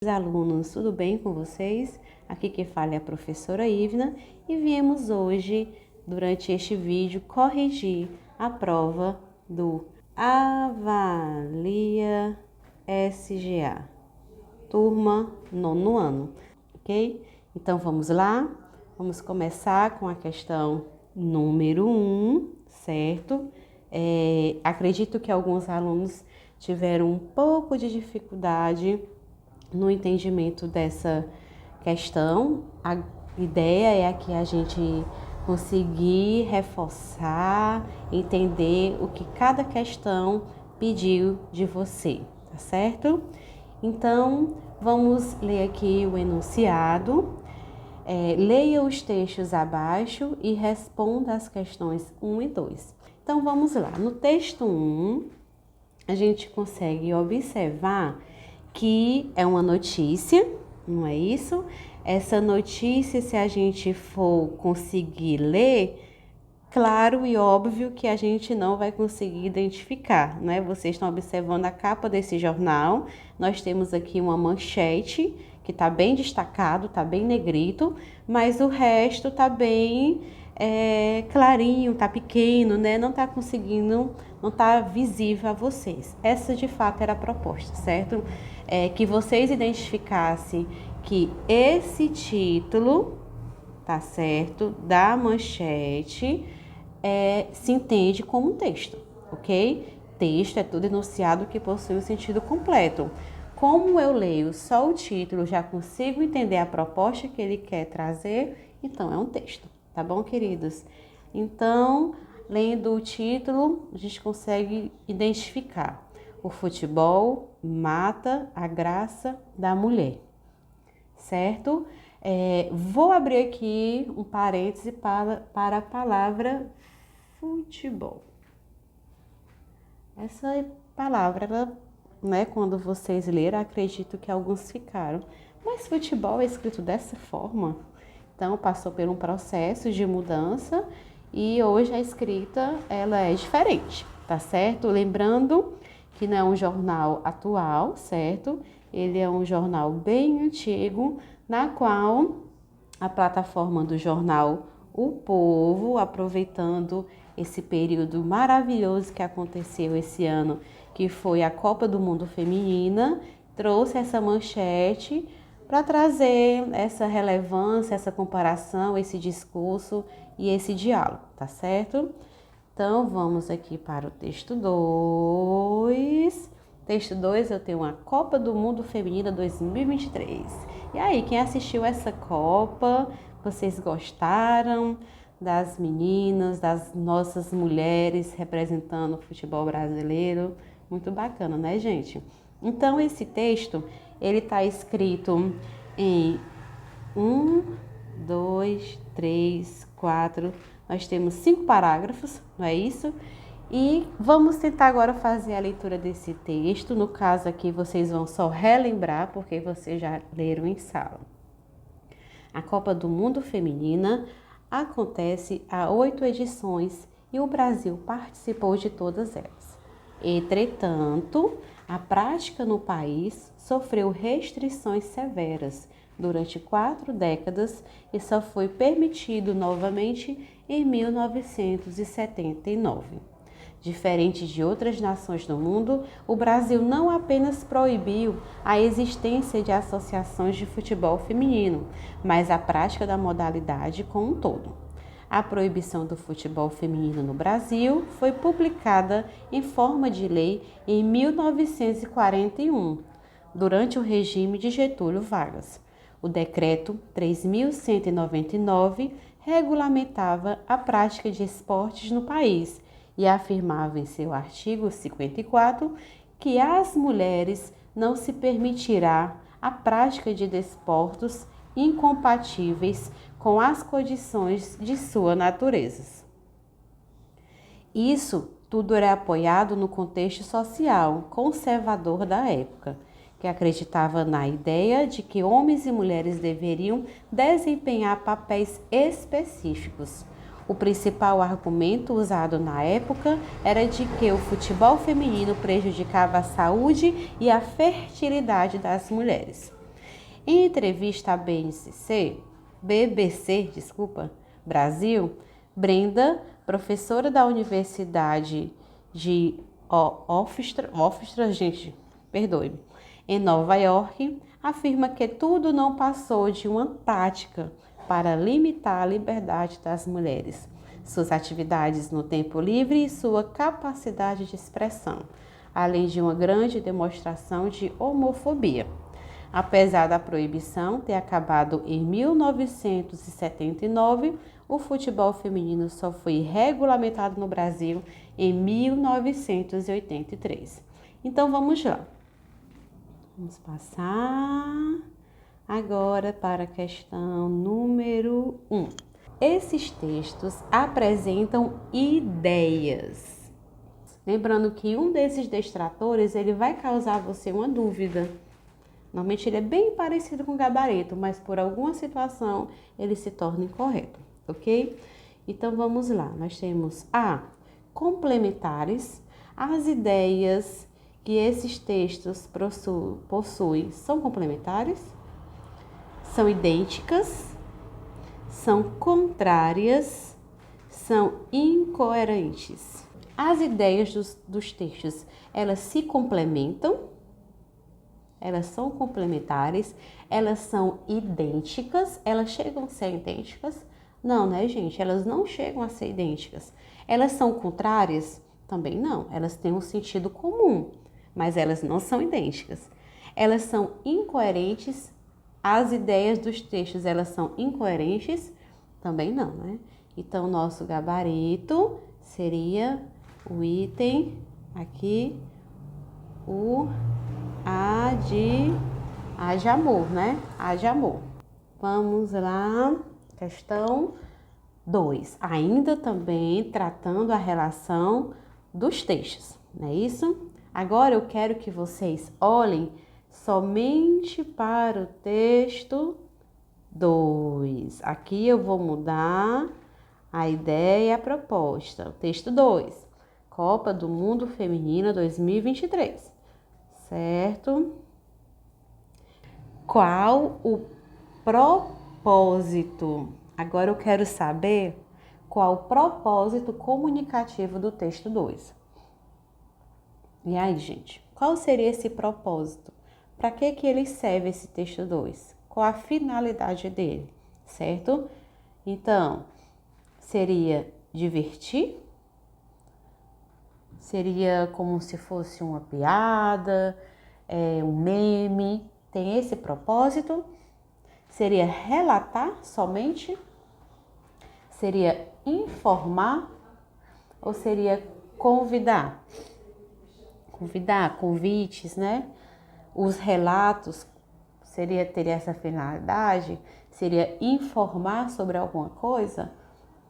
Alunos, tudo bem com vocês? Aqui quem fala é a professora Ivna e viemos hoje, durante este vídeo, corrigir a prova do Avalia SGA, turma 9º ano, ok? Então vamos lá, vamos começar com a questão número 1, certo? Acredito que alguns alunos tiveram um pouco de dificuldade no entendimento dessa questão. A ideia é que a gente conseguir reforçar, entender o que cada questão pediu de você, tá certo? Então, vamos ler aqui o enunciado. Leia os textos abaixo e responda as questões 1 e 2. Então, vamos lá. No texto 1, a gente consegue observar que é uma notícia, não é isso? Essa notícia, se a gente for conseguir ler, claro e óbvio que a gente não vai conseguir identificar, né? Vocês estão observando a capa desse jornal, nós temos aqui uma manchete que está bem destacado, está bem negrito, mas o resto está bem clarinho, está pequeno, né? Não está conseguindo, não está visível a vocês. Essa de fato era a proposta, certo? Que vocês identificassem que esse título, tá certo, da manchete se entende como um texto, ok? Texto é todo enunciado que possui o sentido completo. Como eu leio só o título, já consigo entender a proposta que ele quer trazer, então é um texto, tá bom, queridos? Então, lendo o título, a gente consegue identificar. O futebol mata a graça da mulher, certo? Vou abrir aqui um parêntese para a palavra futebol. Essa palavra, ela, né, quando vocês leram, acredito que alguns ficaram. Mas futebol é escrito dessa forma? Então, passou por um processo de mudança e hoje a escrita ela é diferente, tá certo? Lembrando que não é um jornal atual, certo? Ele é um jornal bem antigo, na qual a plataforma do jornal O Povo, aproveitando esse período maravilhoso que aconteceu esse ano, que foi a Copa do Mundo Feminina, trouxe essa manchete para trazer essa relevância, essa comparação, esse discurso e esse diálogo, tá certo? Então, vamos aqui para o texto 2. Texto 2, eu tenho a Copa do Mundo Feminina 2023. E aí, quem assistiu essa Copa, vocês gostaram das meninas, das nossas mulheres representando o futebol brasileiro? Muito bacana, né, gente? Então, esse texto, ele está escrito em 1, 2, 3, 4... Nós temos 5 parágrafos, não é isso? E vamos tentar agora fazer a leitura desse texto. No caso aqui, vocês vão só relembrar, porque vocês já leram em sala. A Copa do Mundo Feminina acontece há 8 edições e o Brasil participou de todas elas. Entretanto, a prática no país sofreu restrições severas durante 4 décadas e só foi permitido novamente em 1979. Diferente de outras nações do mundo, o Brasil não apenas proibiu a existência de associações de futebol feminino, mas a prática da modalidade como um todo. A proibição do futebol feminino no Brasil foi publicada em forma de lei em 1941, durante o regime de Getúlio Vargas. O decreto 3.199 regulamentava a prática de esportes no país e afirmava em seu artigo 54 que às mulheres não se permitirá a prática de desportos incompatíveis com as condições de sua natureza. Isso tudo era apoiado no contexto social conservador da época, que acreditava na ideia de que homens e mulheres deveriam desempenhar papéis específicos. O principal argumento usado na época era de que o futebol feminino prejudicava a saúde e a fertilidade das mulheres. Em entrevista à BBC, Brasil, Brenda, professora da Universidade de em Nova York, afirma que tudo não passou de uma tática para limitar a liberdade das mulheres, suas atividades no tempo livre e sua capacidade de expressão, além de uma grande demonstração de homofobia. Apesar da proibição ter acabado em 1979, o futebol feminino só foi regulamentado no Brasil em 1983. Então vamos lá. Vamos passar agora para a questão número 1. Esses textos apresentam ideias. Lembrando que um desses distratores ele vai causar a você uma dúvida. Normalmente ele é bem parecido com o gabarito, mas por alguma situação ele se torna incorreto, ok? Então vamos lá, nós temos A, complementares. As ideias que esses textos possuem são complementares, são idênticas, são contrárias, são incoerentes. As ideias dos textos, elas se complementam, elas são complementares, elas são idênticas, elas chegam a ser idênticas? Não, né, gente? Elas não chegam a ser idênticas. Elas são contrárias? Também não. Elas têm um sentido comum, mas elas não são idênticas. Elas são incoerentes? As ideias dos textos, elas são incoerentes? Também não, né? Então, nosso gabarito seria o item aqui, o A de amor, né? A de amor. Vamos lá, questão 2. Ainda também tratando a relação dos textos, não é isso? Agora eu quero que vocês olhem somente para o texto 2. Aqui eu vou mudar a ideia e a proposta. O texto 2. Copa do Mundo Feminina 2023. Certo? Qual o propósito? Agora eu quero saber qual o propósito comunicativo do texto 2. E aí, gente, qual seria esse propósito? Para que ele serve esse texto 2? Qual a finalidade dele? Certo? Então, seria divertir? Seria como se fosse uma piada, um meme? Tem esse propósito? Seria relatar somente? Seria informar? Ou seria convidar? Convites, né? Os relatos teria essa finalidade? Seria informar sobre alguma coisa?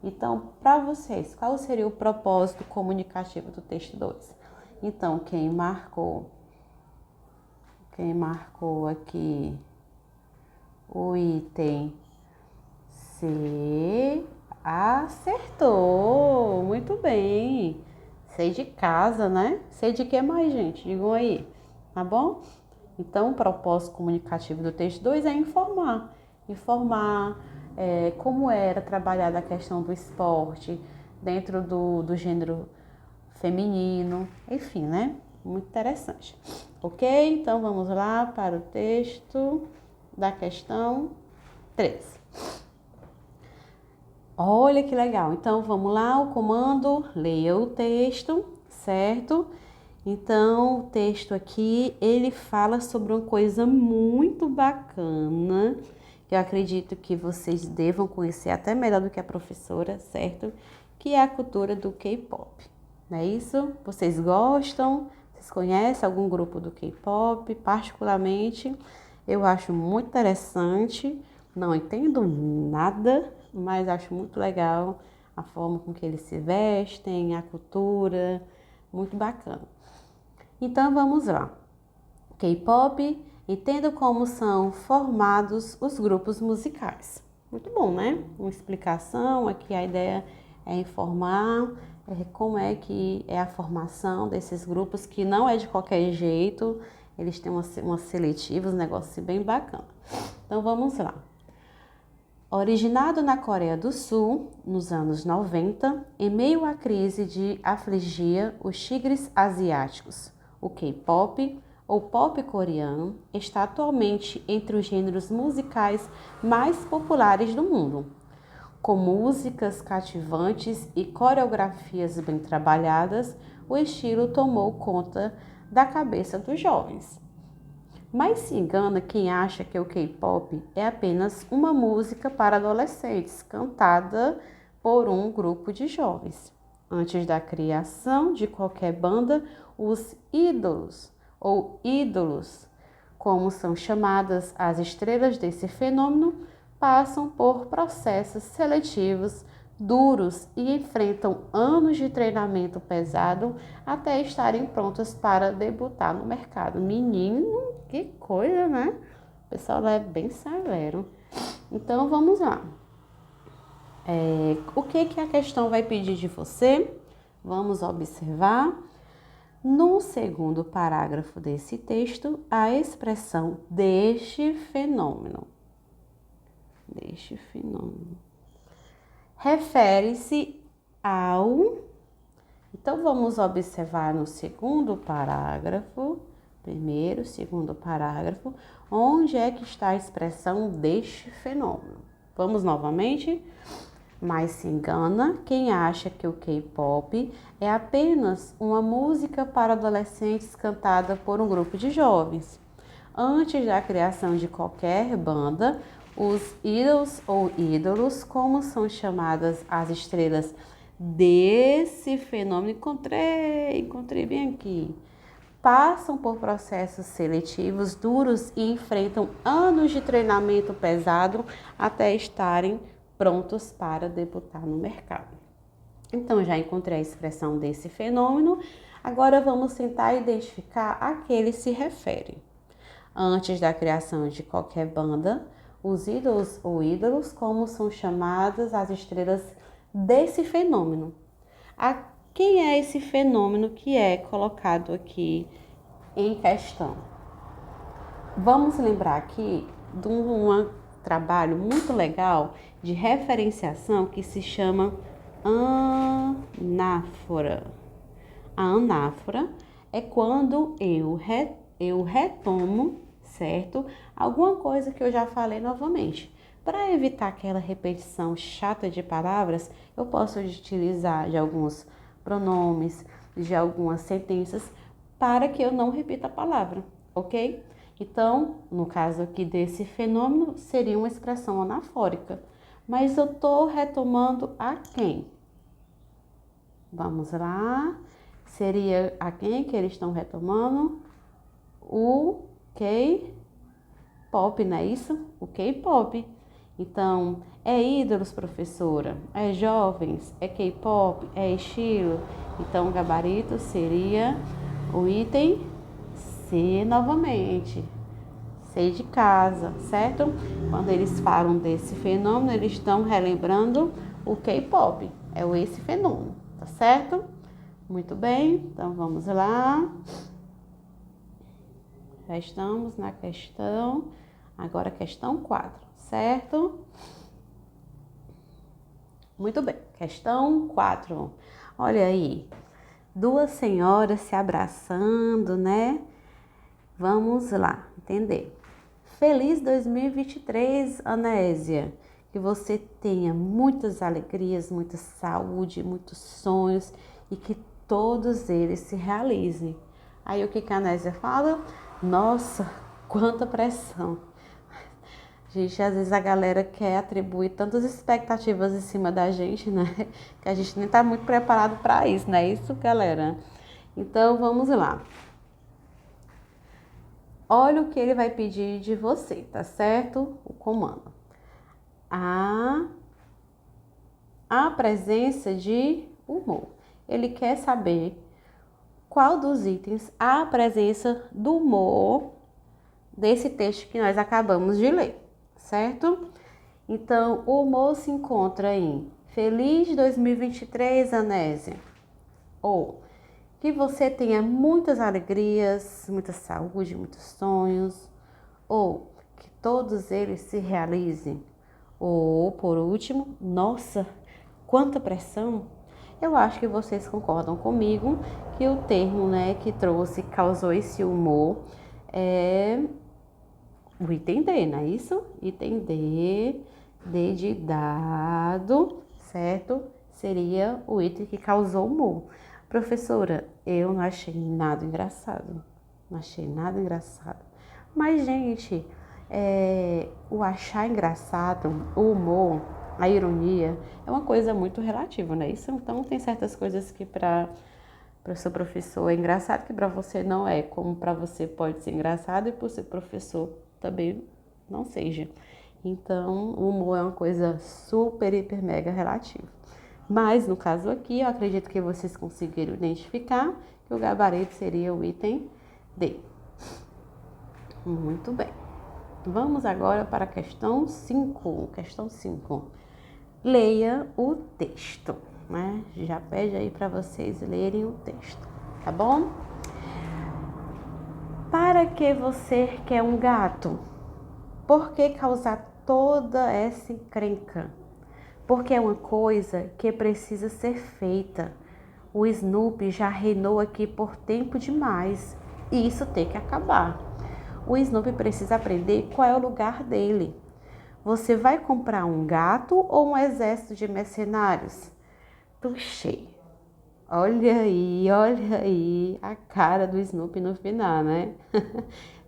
Então, para vocês, qual seria o propósito comunicativo do texto 2? Então, quem marcou aqui o item C, acertou, muito bem. Sei de casa, né? Sei de que mais, gente? Digam aí, tá bom? Então, o propósito comunicativo do texto 2 é informar. Como era trabalhada a questão do esporte dentro do gênero feminino, enfim, né? Muito interessante. Ok? Então, vamos lá para o texto da questão 3. Olha que legal. Então, vamos lá, o comando, leia o texto, certo? Então, o texto aqui, ele fala sobre uma coisa muito bacana, que eu acredito que vocês devam conhecer até melhor do que a professora, certo? Que é a cultura do K-pop, não é isso? Vocês gostam? Vocês conhecem algum grupo do K-pop? Particularmente, eu acho muito interessante, não entendo nada, mas acho muito legal a forma com que eles se vestem, a cultura, muito bacana. Então, vamos lá. K-pop, entenda como são formados os grupos musicais. Muito bom, né? Uma explicação, aqui a ideia é informar como é que é a formação desses grupos, que não é de qualquer jeito, eles têm uma seletiva, um negócio bem bacana. Então vamos lá. Originado na Coreia do Sul, nos anos 90, em meio à crise de afligia os tigres asiáticos, o K-pop, ou pop coreano, está atualmente entre os gêneros musicais mais populares do mundo. Com músicas cativantes e coreografias bem trabalhadas, o estilo tomou conta da cabeça dos jovens. Mas se engana quem acha que o K-pop é apenas uma música para adolescentes, cantada por um grupo de jovens. Antes da criação de qualquer banda, os ídolos, ou ídolos, como são chamadas as estrelas desse fenômeno, passam por processos seletivos duros e enfrentam anos de treinamento pesado até estarem prontas para debutar no mercado. Menino, que coisa, né? O pessoal lá é bem severo. Então, vamos lá. O que a questão vai pedir de você? Vamos observar. No segundo parágrafo desse texto, a expressão deste fenômeno. Refere-se ao... Então, vamos observar no segundo parágrafo, primeiro, segundo parágrafo, onde é que está a expressão deste fenômeno. Vamos novamente? Mas se engana quem acha que o K-pop é apenas uma música para adolescentes cantada por um grupo de jovens. Antes da criação de qualquer banda, os idols ou ídolos, como são chamadas as estrelas desse fenômeno, encontrei bem aqui, passam por processos seletivos duros e enfrentam anos de treinamento pesado até estarem prontos para debutar no mercado. Então, já encontrei a expressão desse fenômeno, agora vamos tentar identificar a que ele se refere. Antes da criação de qualquer banda, os ídolos ou ídolos, como são chamadas as estrelas desse fenômeno. Quem é esse fenômeno que é colocado aqui em questão? Vamos lembrar aqui de um trabalho muito legal de referenciação que se chama anáfora. A anáfora é quando eu retomo, certo? Alguma coisa que eu já falei novamente. Para evitar aquela repetição chata de palavras, eu posso utilizar de alguns pronomes, de algumas sentenças, para que eu não repita a palavra, ok? Então, no caso aqui desse fenômeno, seria uma expressão anafórica. Mas eu estou retomando a quem? Vamos lá. Seria a quem que eles estão retomando? O K-pop, não é isso? O K-pop. Então, é ídolos, professora? É jovens? É K-pop? É estilo? Então, o gabarito seria o item C novamente. C de casa, certo? Quando eles falam desse fenômeno, eles estão relembrando o K-pop. É esse fenômeno, tá certo? Muito bem, então vamos lá. Já estamos na questão, agora questão 4, certo? Muito bem, questão 4. Olha aí, duas senhoras se abraçando, né? Vamos lá, entender. Feliz 2023, Anésia. Que você tenha muitas alegrias, muita saúde, muitos sonhos e que todos eles se realizem. Aí o que a Anésia fala? Nossa, quanta pressão. Gente, às vezes a galera quer atribuir tantas expectativas em cima da gente, né? Que a gente nem tá muito preparado para isso, não é isso, galera? Então, vamos lá. Olha o que ele vai pedir de você, tá certo? O comando. A presença de humor. Ele quer saber qual dos itens há a presença do humor desse texto que nós acabamos de ler, certo? Então, o humor se encontra em Feliz 2023, Anésia. Ou que você tenha muitas alegrias, muita saúde, muitos sonhos. Ou que todos eles se realizem. Ou, por último, nossa, quanta pressão! Eu acho que vocês concordam comigo que o termo, né, que causou esse humor é o item D, não é isso? Item D, D de dado, certo? Seria o item que causou humor. Professora, eu não achei nada engraçado. Não achei nada engraçado. Mas, gente, o achar engraçado, o humor, a ironia, é uma coisa muito relativa, não é isso? Então, tem certas coisas que para o seu professor é engraçado, que para você não é, como para você pode ser engraçado e para o seu professor também não seja. Então, o humor é uma coisa super, hiper, mega relativa. Mas, no caso aqui, eu acredito que vocês conseguiram identificar que o gabarito seria o item D. Muito bem. Vamos agora para a questão 5. Questão 5. Leia o texto, né? Já pede aí para vocês lerem o texto, tá bom? Para que você quer um gato? Por que causar toda essa encrenca? Porque é uma coisa que precisa ser feita. O Snoopy já reinou aqui por tempo demais e isso tem que acabar. O Snoopy precisa aprender qual é o lugar dele. Você vai comprar um gato ou um exército de mercenários? Tuxê. Olha aí a cara do Snoopy no final, né?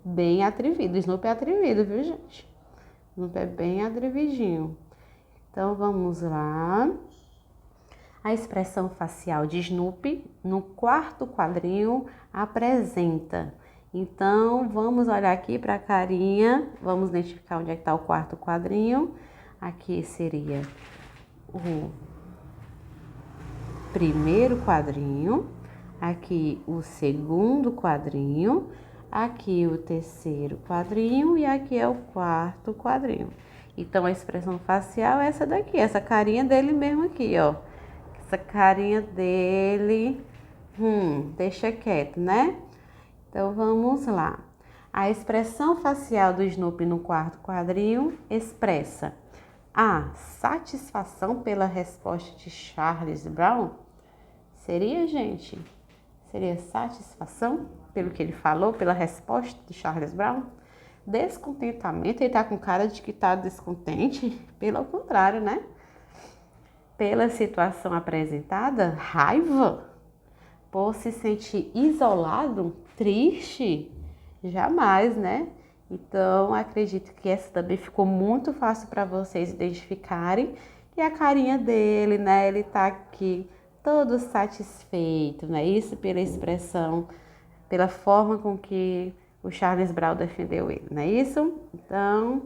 Bem atrevido. O Snoopy é atrevido, viu, gente? O Snoopy é bem atrevidinho. Então, vamos lá. A expressão facial de Snoopy, no quarto quadrinho, apresenta. Então, vamos olhar aqui para a carinha. Vamos identificar onde é que está o quarto quadrinho. Aqui seria o primeiro quadrinho. Aqui o segundo quadrinho. Aqui o terceiro quadrinho e aqui é o quarto quadrinho. Então, a expressão facial é essa daqui, essa carinha dele mesmo aqui, ó. Essa carinha dele, deixa quieto, né? Então, vamos lá. A expressão facial do Snoopy no quarto quadrinho expressa a satisfação pela resposta de Charles Brown. Seria, gente? Seria satisfação pelo que ele falou, pela resposta de Charles Brown? Descontentamento, ele tá com cara de que tá descontente? Pelo contrário, né? Pela situação apresentada, raiva? Por se sentir isolado, triste? Jamais, né? Então, acredito que essa também ficou muito fácil para vocês identificarem. E a carinha dele, né? Ele tá aqui todo satisfeito, né? Isso pela expressão, pela forma com que o Charles Brown defendeu ele, não é isso? Então,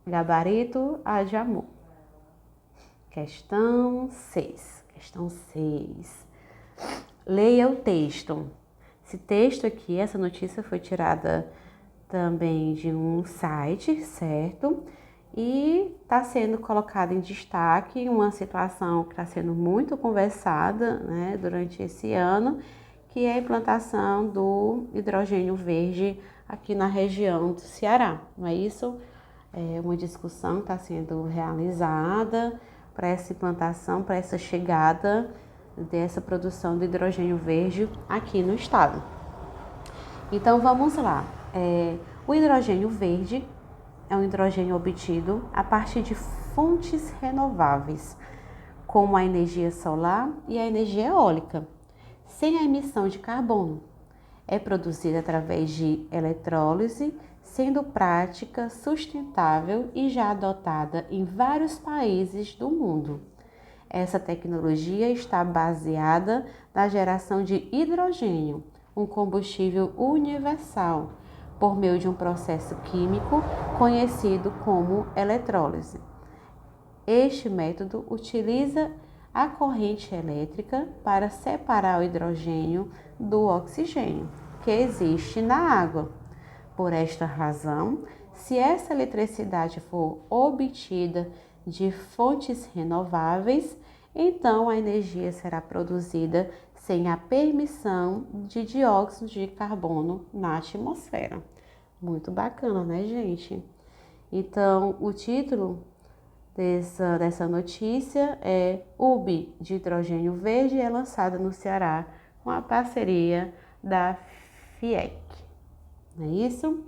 gabarito A de amor. Questão 6. Questão 6. Leia o texto. Esse texto aqui, essa notícia foi tirada também de um site, certo? E está sendo colocada em destaque uma situação que está sendo muito conversada, né, durante esse ano, que é a implantação do hidrogênio verde aqui na região do Ceará, não é isso? É uma discussão que está sendo realizada para essa implantação, para essa chegada dessa produção de hidrogênio verde aqui no estado. Então, vamos lá. O hidrogênio verde é um hidrogênio obtido a partir de fontes renováveis, como a energia solar e a energia eólica, sem a emissão de carbono. É produzido através de eletrólise, sendo prática sustentável e já adotada em vários países do mundo. Essa tecnologia está baseada na geração de hidrogênio, um combustível universal, por meio de um processo químico conhecido como eletrólise. Este método utiliza a corrente elétrica para separar o hidrogênio do oxigênio, que existe na água. Por esta razão, se essa eletricidade for obtida de fontes renováveis, então a energia será produzida sem a permissão de dióxido de carbono na atmosfera. Muito bacana, né, gente? Então, o título dessa notícia é UBI de hidrogênio verde é lançada no Ceará com a parceria da FIEC. Não é isso?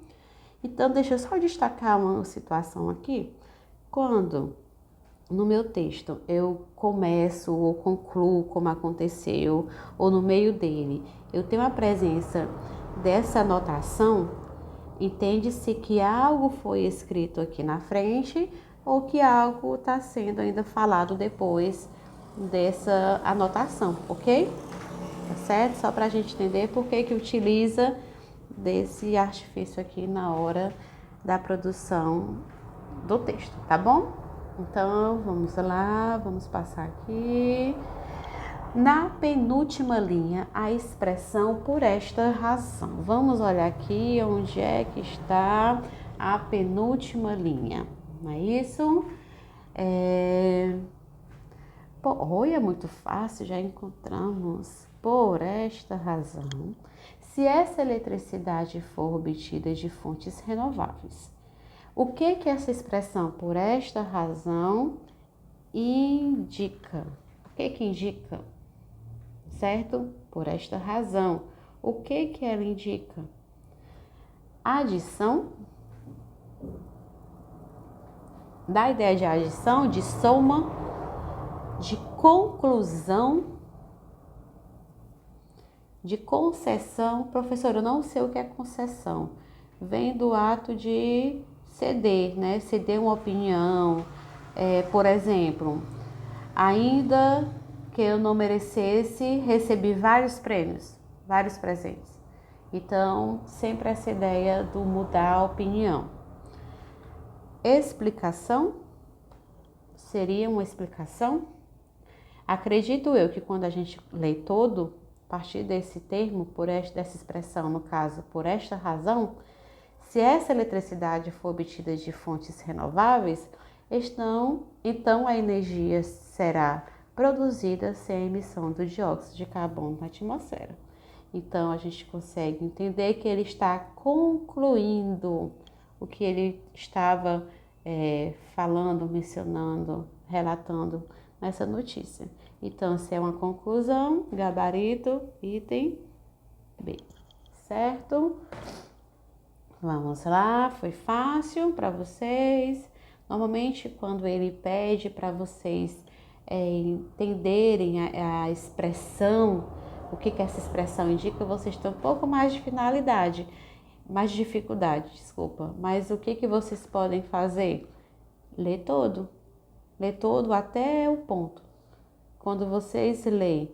Então, deixa eu só destacar uma situação aqui. Quando no meu texto eu começo ou concluo como aconteceu, ou no meio dele eu tenho a presença dessa anotação, entende-se que algo foi escrito aqui na frente ou que algo está sendo ainda falado depois dessa anotação, ok? Tá certo? Só para a gente entender por que utiliza desse artifício aqui na hora da produção do texto, tá bom? Então, vamos lá, vamos passar aqui. Na penúltima linha, a expressão por esta razão. Vamos olhar aqui onde é que está a penúltima linha, não é isso? Olha, muito fácil, já encontramos. Por esta razão, se essa eletricidade for obtida de fontes renováveis. O que essa expressão por esta razão indica? O que indica? Certo? Por esta razão. O que ela indica? Adição. Dá a ideia de adição, de soma, de conclusão, de concessão. Professor, eu não sei o que é concessão. Vem do ato de ceder, né? Ceder uma opinião. Por exemplo, ainda que eu não merecesse, recebi vários prêmios, vários presentes. Então, sempre essa ideia do mudar a opinião. Explicação seria uma explicação? Acredito eu que quando a gente lê todo, a partir desse termo, dessa expressão, no caso, por esta razão, se essa eletricidade for obtida de fontes renováveis, então a energia será produzida sem a emissão do dióxido de carbono na atmosfera. Então, a gente consegue entender que ele está concluindo o que ele estava falando, mencionando, relatando nessa notícia. Então, se é uma conclusão, gabarito, item B, certo? Vamos lá, foi fácil para vocês. Normalmente, quando ele pede para vocês entenderem a expressão, o que essa expressão indica, vocês têm um pouco mais de mais de dificuldade, desculpa. Mas o que vocês podem fazer? Ler todo até o ponto. Quando vocês leem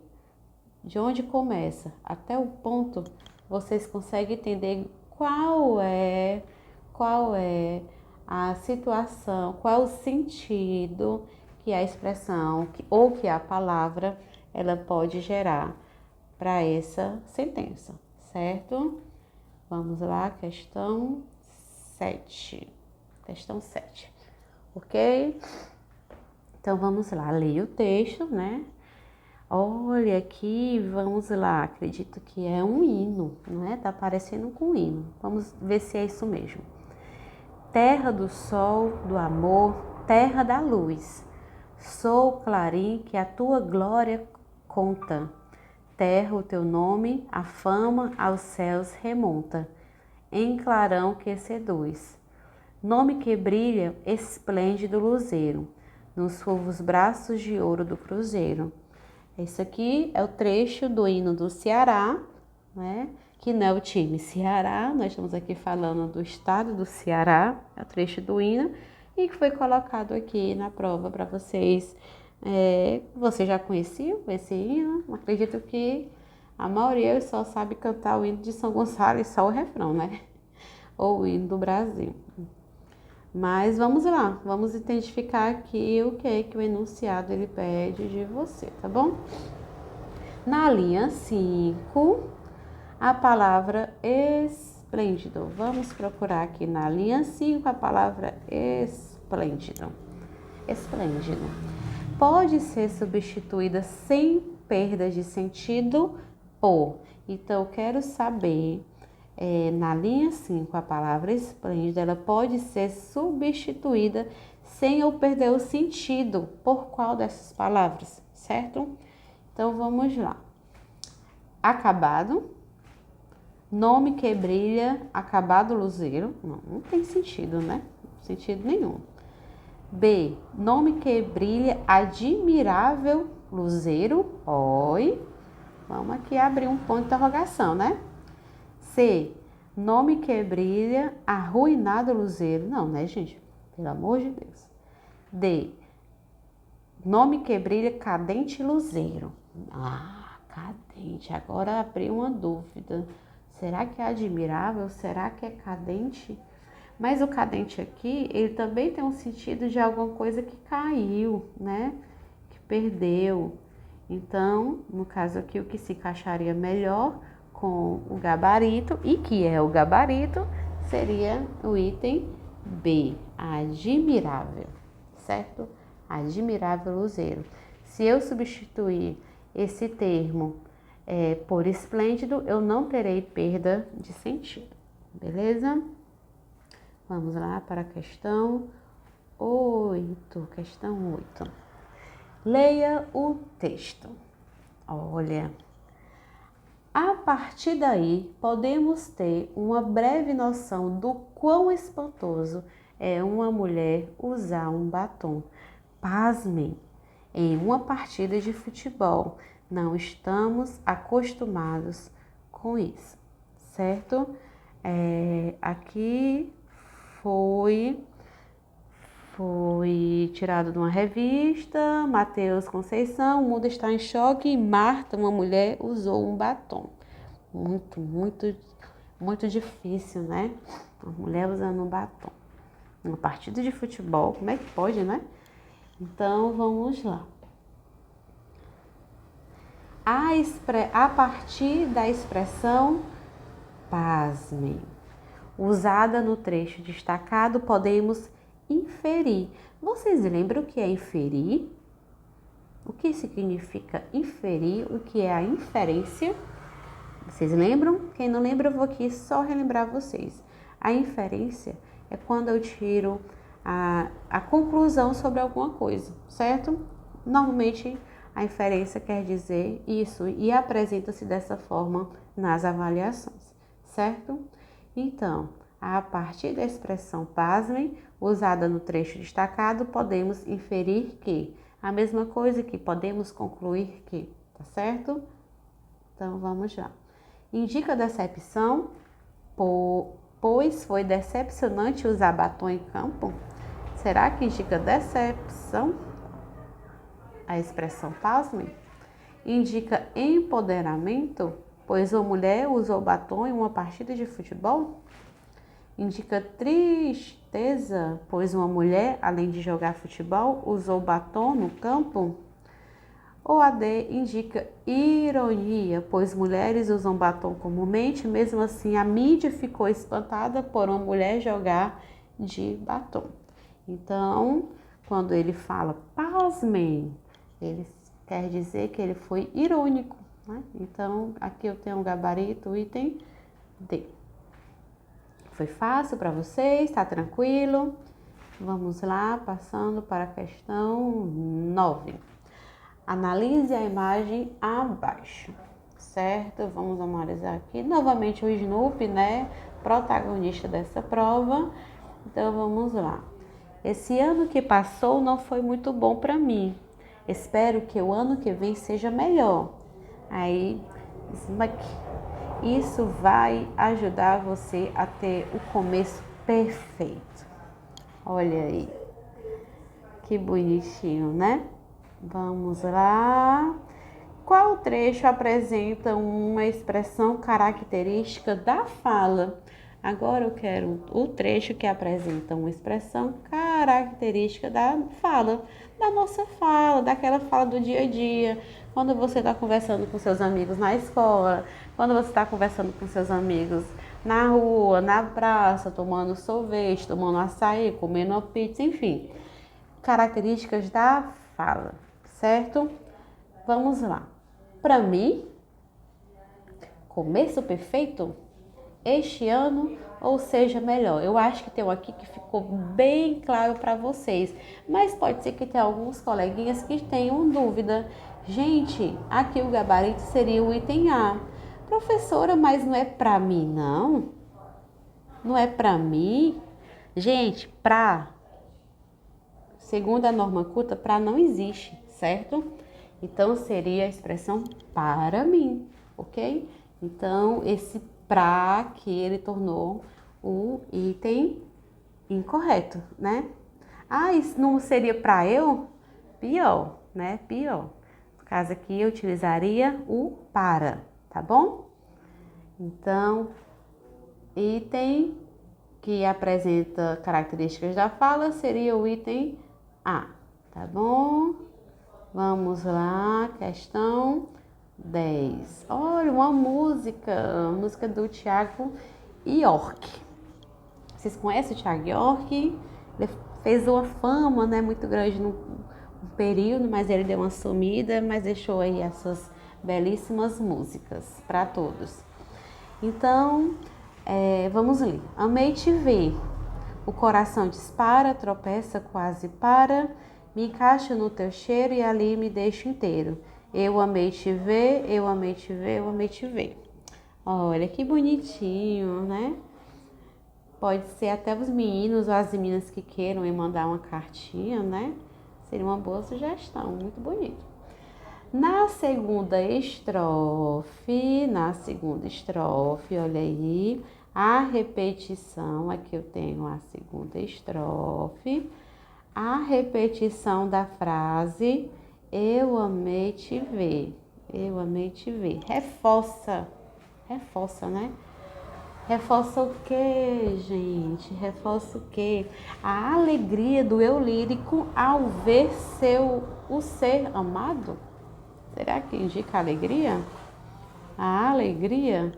de onde começa até o ponto, vocês conseguem entender qual é a situação, qual o sentido que a expressão ou que a palavra ela pode gerar para essa sentença, certo? Vamos lá, questão 7. Questão 7, ok? Então, vamos lá, leia o texto, né? Olha aqui, vamos lá, acredito que é um hino, né? Tá parecendo com um hino. Vamos ver se é isso mesmo. Terra do sol, do amor, terra da luz. Sou o clarim que a tua glória conta. Terra o teu nome, a fama aos céus remonta. Em clarão que seduz. Nome que brilha, esplêndido luzeiro. Nos fulvos braços de ouro do cruzeiro. Esse aqui é o trecho do hino do Ceará, né? Que não é o time Ceará, nós estamos aqui falando do estado do Ceará, é o trecho do hino, e que foi colocado aqui na prova para vocês. Você já conhecia esse hino? Acredito que a maioria só sabe cantar o hino de São Gonçalo e só o refrão, né? Ou o hino do Brasil. Mas vamos lá, vamos identificar aqui o que o enunciado ele pede de você, tá bom? Na linha 5, a palavra esplêndido. Vamos procurar aqui na linha 5 a palavra esplêndido. Esplêndido. Pode ser substituída sem perda de sentido por. Então, eu quero saber Na linha 5, a palavra esplêndida, ela pode ser substituída sem eu perder o sentido. Por qual dessas palavras, certo? Então, vamos lá. Acabado, nome que brilha, acabado luzeiro. Não tem sentido, né? Sentido nenhum. B, nome que brilha, admirável luzeiro. Oi. Vamos aqui abrir um ponto de interrogação, né? C, nome que brilha, arruinado luzeiro. Não, né, gente? Pelo amor de Deus. D, nome que brilha, cadente luzeiro. Cadente. Agora abri uma dúvida. Será que é admirável? Será que é cadente? Mas o cadente aqui, ele também tem um sentido de alguma coisa que caiu, né? Que perdeu. Então, no caso aqui, o que se encaixaria melhor com o gabarito, e que é o gabarito, seria o item B, admirável, certo? Admirável luzeiro. Se eu substituir esse termo por esplêndido, eu não terei perda de sentido, beleza? Vamos lá para a questão 8. Questão 8. Leia o texto. Olha, a partir daí podemos ter uma breve noção do quão espantoso é uma mulher usar um batom. Pasmem, em uma partida de futebol, não estamos acostumados com isso, certo? Aqui foi tirado de uma revista, Matheus Conceição, o mundo está em choque e Marta, uma mulher, usou um batom. Muito, muito, muito difícil, né? Uma mulher usando um batom. Uma partida de futebol, como é que pode, né? Então, vamos lá. A partir da expressão pasmem, usada no trecho destacado, podemos inferir. Vocês lembram o que é inferir? O que significa inferir? O que é a inferência? Vocês lembram? Quem não lembra, eu vou aqui só relembrar vocês. A inferência é quando eu tiro a conclusão sobre alguma coisa, certo? Normalmente, a inferência quer dizer isso e apresenta-se dessa forma nas avaliações, certo? Então, a partir da expressão pasmem, usada no trecho destacado, podemos inferir que a mesma coisa que podemos concluir que, tá certo? Então, vamos lá. Indica decepção, pois foi decepcionante usar batom em campo? Será que indica decepção? A expressão pasmem? Indica empoderamento, pois uma mulher usou batom em uma partida de futebol? Indica tristeza, pois uma mulher, além de jogar futebol, usou batom no campo? Ou a D indica ironia, pois mulheres usam batom comumente, mesmo assim a mídia ficou espantada por uma mulher jogar de batom. Então, quando ele fala pasmem, ele quer dizer que ele foi irônico, né? Então, aqui eu tenho um gabarito, o item D. Foi fácil para vocês? Tá tranquilo? Vamos lá, passando para a questão 9. Analise a imagem abaixo, certo? Vamos analisar aqui novamente o Snoopy, né? Protagonista dessa prova. Então, vamos lá. Esse ano que passou não foi muito bom para mim. Espero que o ano que vem seja melhor. Aí, isso vai ajudar você a ter o começo perfeito. Olha aí, que bonitinho, né? Vamos lá. Qual trecho apresenta uma expressão característica da fala? Agora eu quero o trecho que apresenta uma expressão característica da fala, da nossa fala, daquela fala do dia a dia. Quando você está conversando com seus amigos na escola, quando você está conversando com seus amigos na rua, na praça, tomando sorvete, tomando açaí, comendo uma pizza, enfim. Características da fala, certo? Vamos lá. Para mim, começo perfeito? este ano ou seja melhor. Eu acho que tem um aqui que ficou bem claro para vocês, mas pode ser que tenha alguns coleguinhas que tenham dúvida. Gente, aqui o gabarito seria o item A. Professora, mas não é para mim, não? Não é para mim? Gente, segundo a norma culta, para não existe, certo? Então, seria a expressão para mim, ok? Então, esse pra que ele tornou o item incorreto, né? Ah, isso não seria para eu? Pior, né? Pior. No caso aqui, eu utilizaria o para, tá bom? Então, item que apresenta características da fala seria o item A, tá bom? Vamos lá, questão 10. Olha, uma música do Thiago York. Vocês conhecem o Thiago York? Ele fez uma fama, né, muito grande no período, mas ele deu uma sumida, mas deixou aí essas belíssimas músicas para todos. Então, vamos ler. Amei te ver. O coração dispara, tropeça, quase para. Me encaixo no teu cheiro e ali me deixo inteiro. Eu amei te ver, eu amei te ver, eu amei te ver. Olha que bonitinho, né? Pode ser até os meninos ou as meninas que queiram me mandar uma cartinha, né? Seria uma boa sugestão, muito bonito. Na segunda estrofe, olha aí, a repetição, aqui eu tenho a segunda estrofe, a repetição da frase, eu amei te ver, eu amei te ver. Reforça, né? Reforça o quê, gente? Reforça o quê? A alegria do eu lírico ao ver o ser amado? Será que indica alegria? A alegria?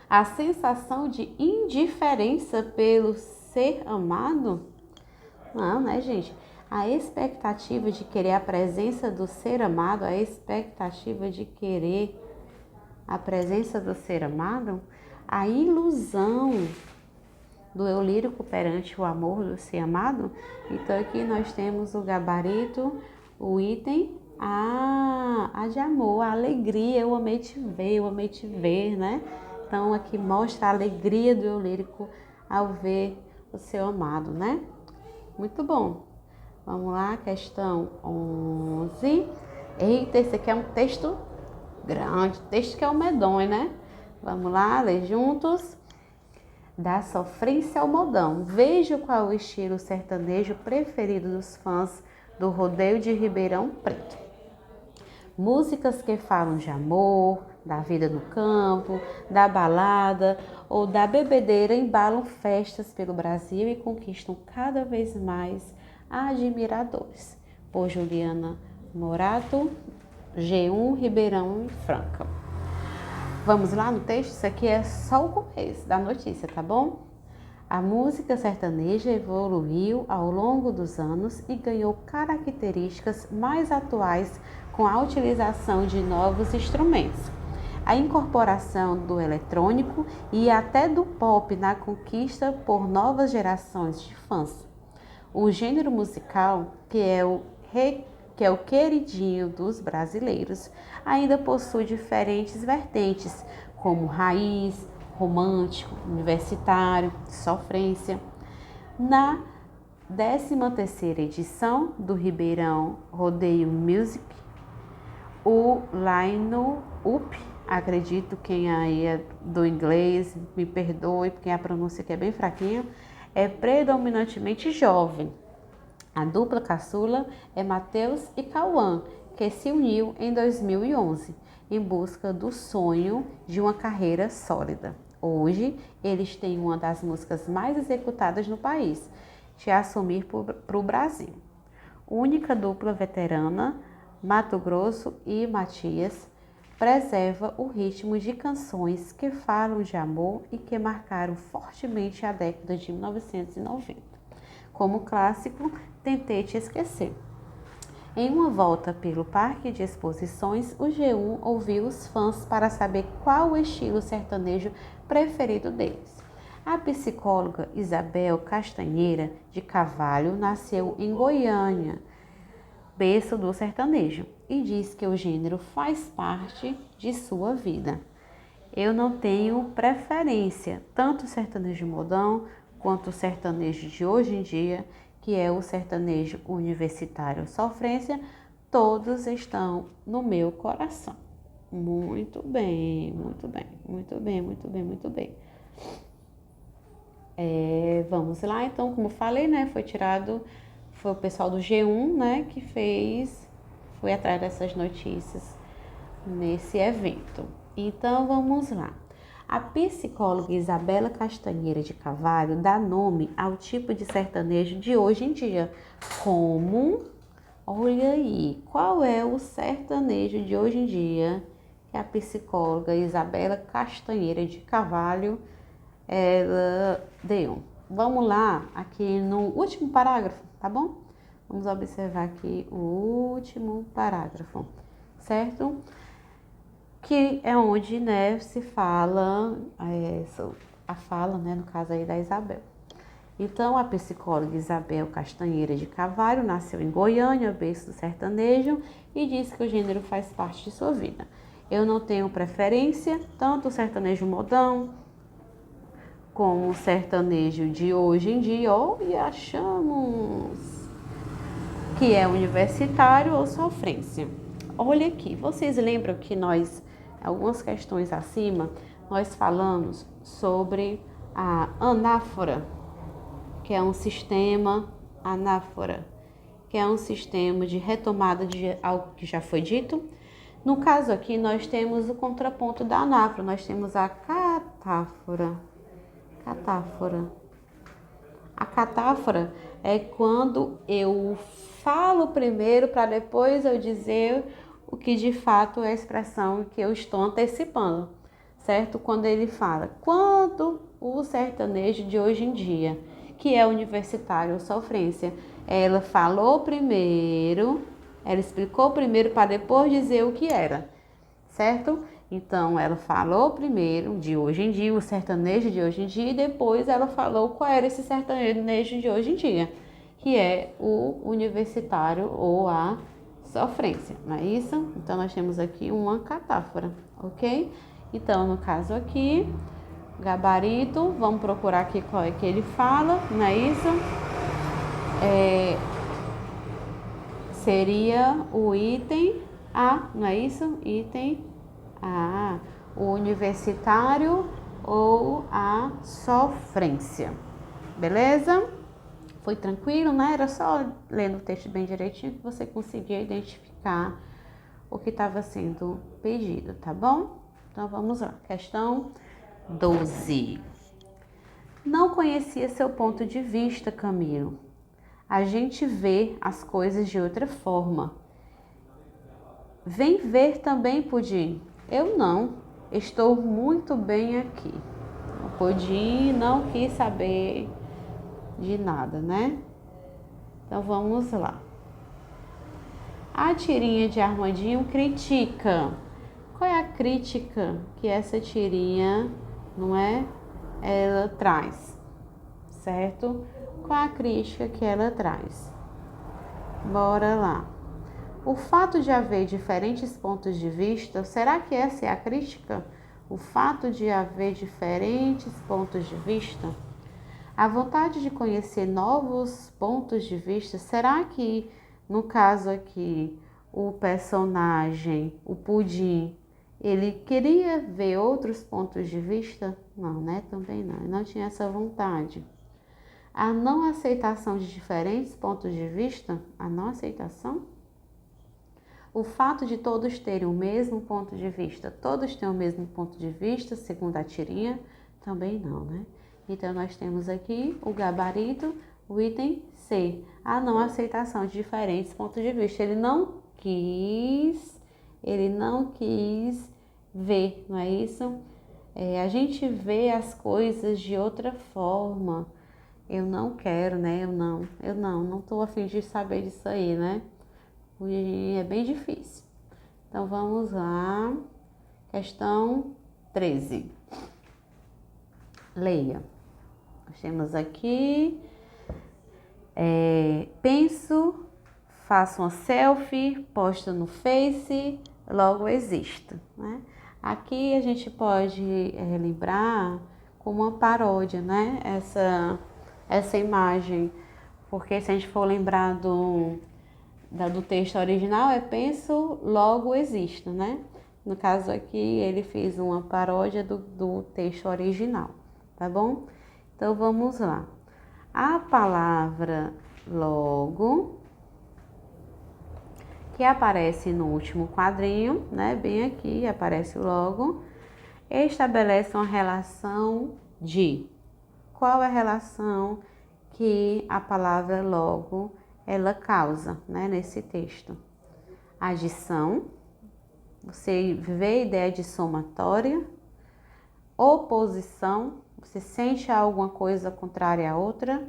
A sensação de indiferença pelo ser amado? Não, né, gente? A expectativa de querer a presença do ser amado, a expectativa de querer a presença do ser amado, a ilusão do eu lírico perante o amor do ser amado. Então aqui nós temos o gabarito, o item a de amor, a alegria, eu amei te ver, né? Então aqui mostra a alegria do eu lírico ao ver o seu amado, né? Muito bom. Vamos lá, questão 11. Eita, esse aqui é um texto grande, texto que é um medonho, né? Vamos lá, ler juntos. Da sofrência ao modão. Veja qual o estilo sertanejo preferido dos fãs do rodeio de Ribeirão Preto. Músicas que falam de amor, da vida no campo, da balada ou da bebedeira embalam festas pelo Brasil e conquistam cada vez mais admiradores. Por Juliana Morato, G1 Ribeirão e Franca. Vamos lá no texto? Isso aqui é só o começo da notícia, tá bom? A música sertaneja evoluiu ao longo dos anos e ganhou características mais atuais com a utilização de novos instrumentos, a incorporação do eletrônico e até do pop na conquista por novas gerações de fãs. O gênero musical, que é o queridinho dos brasileiros, ainda possui diferentes vertentes, como raiz, romântico, universitário, sofrência. Na 13ª edição do Ribeirão Rodeio Music, o line-up, acredito quem aí é do inglês, me perdoe, porque a pronúncia aqui é bem fraquinha, é predominantemente jovem. A dupla caçula é Matheus e Cauã, que se uniu em 2011 em busca do sonho de uma carreira sólida. Hoje, eles têm uma das músicas mais executadas no país, Te Assumir para o Brasil. Única dupla veterana, Mato Grosso e Matias, preserva o ritmo de canções que falam de amor e que marcaram fortemente a década de 1990. Como clássico, Tentei Te Esquecer. Em uma volta pelo parque de exposições, o G1 ouviu os fãs para saber qual o estilo sertanejo preferido deles. A psicóloga Isabel Castanheira de Carvalho nasceu em Goiânia, berço do sertanejo, e diz que o gênero faz parte de sua vida. Eu não tenho preferência, tanto o sertanejo modão quanto o sertanejo de hoje em dia, que é o sertanejo universitário sofrência, todos estão no meu coração. Muito bem, muito bem, muito bem, muito bem, muito bem. Vamos lá, então, como falei, né, foi o pessoal do G1, né, que foi atrás dessas notícias nesse evento. Então, vamos lá. A psicóloga Isabela Castanheira de Carvalho dá nome ao tipo de sertanejo de hoje em dia, como, olha aí, qual é o sertanejo de hoje em dia que a psicóloga Isabela Castanheira de Carvalho ela deu? Vamos lá, aqui no último parágrafo, tá bom? Vamos observar aqui o último parágrafo, certo? Que é onde, né, se fala, a fala, né, no caso aí da Isabel. Então, a psicóloga Isabel Castanheira de Carvalho nasceu em Goiânia, berço do sertanejo, e diz que o gênero faz parte de sua vida. Eu não tenho preferência, tanto o sertanejo modão, como o sertanejo de hoje em dia, e achamos que é universitário ou sofrência. Olha aqui, vocês lembram que algumas questões acima, nós falamos sobre a anáfora, que é um sistema de retomada de algo que já foi dito. No caso aqui, nós temos o contraponto da anáfora, nós temos a catáfora. A catáfora é quando eu falo primeiro para depois eu dizer o que de fato é a expressão que eu estou antecipando, certo? Quando ele fala, quando o sertanejo de hoje em dia, que é universitário ou sofrência, ela falou primeiro, ela explicou primeiro para depois dizer o que era, certo? Então, ela falou primeiro de hoje em dia, o sertanejo de hoje em dia, e depois ela falou qual era esse sertanejo de hoje em dia, que é o universitário ou a sofrência, não é isso? Então, nós temos aqui uma catáfora, ok? Então, no caso aqui, gabarito, vamos procurar aqui qual é que ele fala, não é isso? Seria o item A, não é isso? Item A, o universitário ou a sofrência. Beleza? Foi tranquilo, né? Era só lendo o texto bem direitinho que você conseguia identificar o que estava sendo pedido, tá bom? Então vamos lá. Questão 12. Não conhecia seu ponto de vista, Camilo. A gente vê as coisas de outra forma. Vem ver também, Pudim. Eu não. Estou muito bem aqui. O Pudim não quis saber de nada, né? Então vamos lá. A tirinha de Armandinho critica. Qual é a crítica que essa tirinha, não é? Ela traz, certo? Qual é a crítica que ela traz? Bora lá. O fato de haver diferentes pontos de vista, será que essa é a crítica? O fato de haver diferentes pontos de vista? A vontade de conhecer novos pontos de vista, será que, no caso aqui, o personagem, o Pudim, ele queria ver outros pontos de vista? Não, né? Também não. Ele não tinha essa vontade. A não aceitação de diferentes pontos de vista, a não aceitação? O fato de todos terem o mesmo ponto de vista, todos têm o mesmo ponto de vista, segundo a tirinha, também não, né? Então, nós temos aqui o gabarito, o item C, a não aceitação de diferentes pontos de vista. Ele não quis ver, não é isso? A gente vê as coisas de outra forma. Eu não quero, né? Eu não tô a fim de saber disso aí, né? E é bem difícil. Então, vamos lá. Questão 13. Leia. Nós temos aqui, penso, faço uma selfie, posto no Face, logo existo, né? Aqui a gente pode lembrar como uma paródia, né? Essa imagem, porque se a gente for lembrar do texto original, penso, logo existo, né? No caso aqui, ele fez uma paródia do texto original, tá bom? Então, vamos lá. A palavra logo, que aparece no último quadrinho, né? Bem aqui aparece o logo, estabelece uma relação de. Qual é a relação que a palavra logo ela causa, né, nesse texto? Adição, você vê a ideia de somatória, oposição, você sente alguma coisa contrária à outra,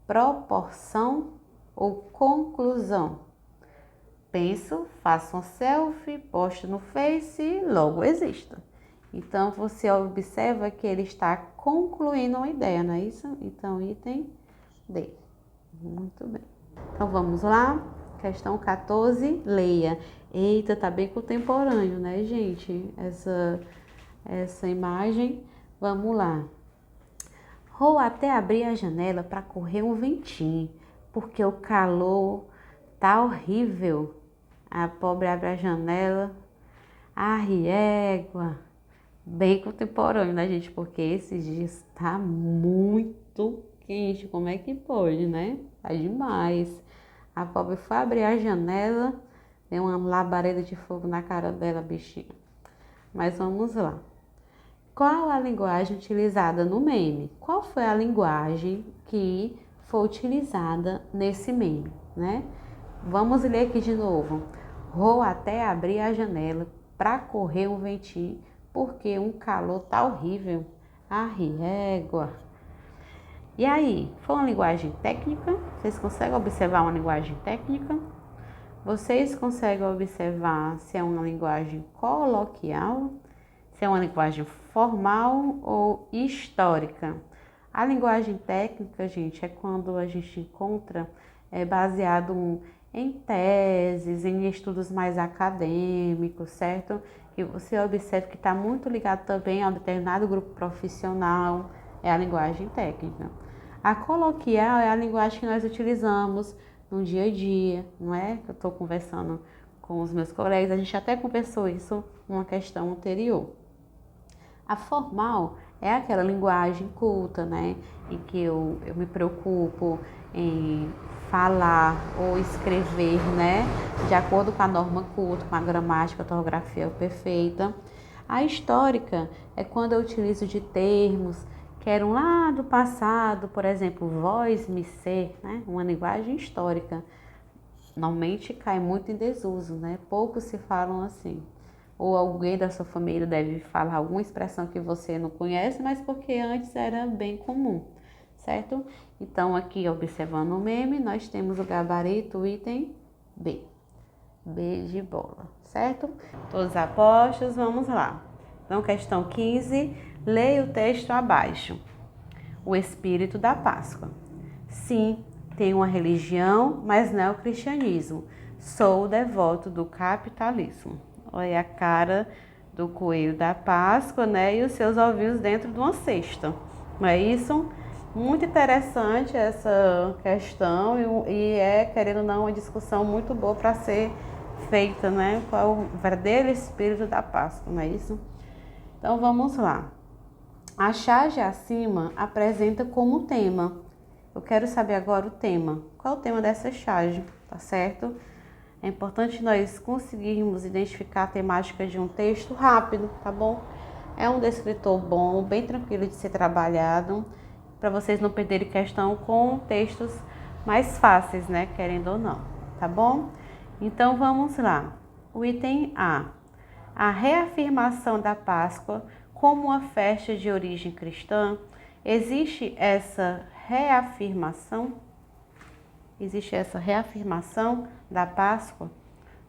proporção ou conclusão. Penso, faço um selfie, posto no Face, logo existo. Então, você observa que ele está concluindo uma ideia, não é isso? Então, item D. Muito bem. Então, vamos lá. Questão 14, leia. Eita, tá bem contemporâneo, né, gente? Essa imagem. Vamos lá. Vou até abrir a janela para correr um ventinho, porque o calor tá horrível. A pobre abre a janela. Ai, égua. Bem contemporâneo, né, gente? Porque esses dias tá muito quente. Como é que pode, né? Tá demais. A pobre foi abrir a janela, deu uma labareda de fogo na cara dela, bichinha. Mas vamos lá. Qual a linguagem utilizada no meme? Qual foi a linguagem que foi utilizada nesse meme, né? Vamos ler aqui de novo. Vou até abrir a janela para correr um ventinho, porque um calor tá horrível. Ai, égua. E aí, foi uma linguagem técnica? Vocês conseguem observar uma linguagem técnica? Vocês conseguem observar se é uma linguagem coloquial? Se é uma linguagem formal ou histórica? A linguagem técnica, gente, é quando a gente encontra baseado em teses, em estudos mais acadêmicos, certo? Que você observa que está muito ligado também a um determinado grupo profissional, é a linguagem técnica. A coloquial é a linguagem que nós utilizamos no dia a dia, não é? Eu estou conversando com os meus colegas, a gente até conversou isso numa questão anterior. A formal é aquela linguagem culta, né? Em que eu me preocupo em falar ou escrever, né? De acordo com a norma culta, com a gramática, a ortografia perfeita. A histórica é quando eu utilizo de termos que eram lá do passado, por exemplo, vós me ser, né? Uma linguagem histórica. Normalmente cai muito em desuso, né? Poucos se falam assim. Ou alguém da sua família deve falar alguma expressão que você não conhece, mas porque antes era bem comum, certo? Então, aqui, observando o meme, nós temos o gabarito, o item B. B de bola, certo? Todos apostos, vamos lá. Então, questão 15, leia o texto abaixo. O espírito da Páscoa. Sim, tenho uma religião, mas não é o cristianismo. Sou devoto do capitalismo. Olha a cara do coelho da Páscoa, né? E os seus ovinhos dentro de uma cesta. Não é isso? Muito interessante essa questão e querendo ou não, uma discussão muito boa para ser feita, né? Qual é o verdadeiro espírito da Páscoa, não é isso? Então, vamos lá. A charge acima apresenta como tema. Eu quero saber agora o tema. Qual é o tema dessa charge, tá certo? É importante nós conseguirmos identificar a temática de um texto rápido, tá bom? É um descritor bom, bem tranquilo de ser trabalhado, para vocês não perderem questão com textos mais fáceis, né? Querendo ou não, tá bom? Então, vamos lá. O item A. A reafirmação da Páscoa como uma festa de origem cristã. Existe essa reafirmação? Existe essa reafirmação da Páscoa,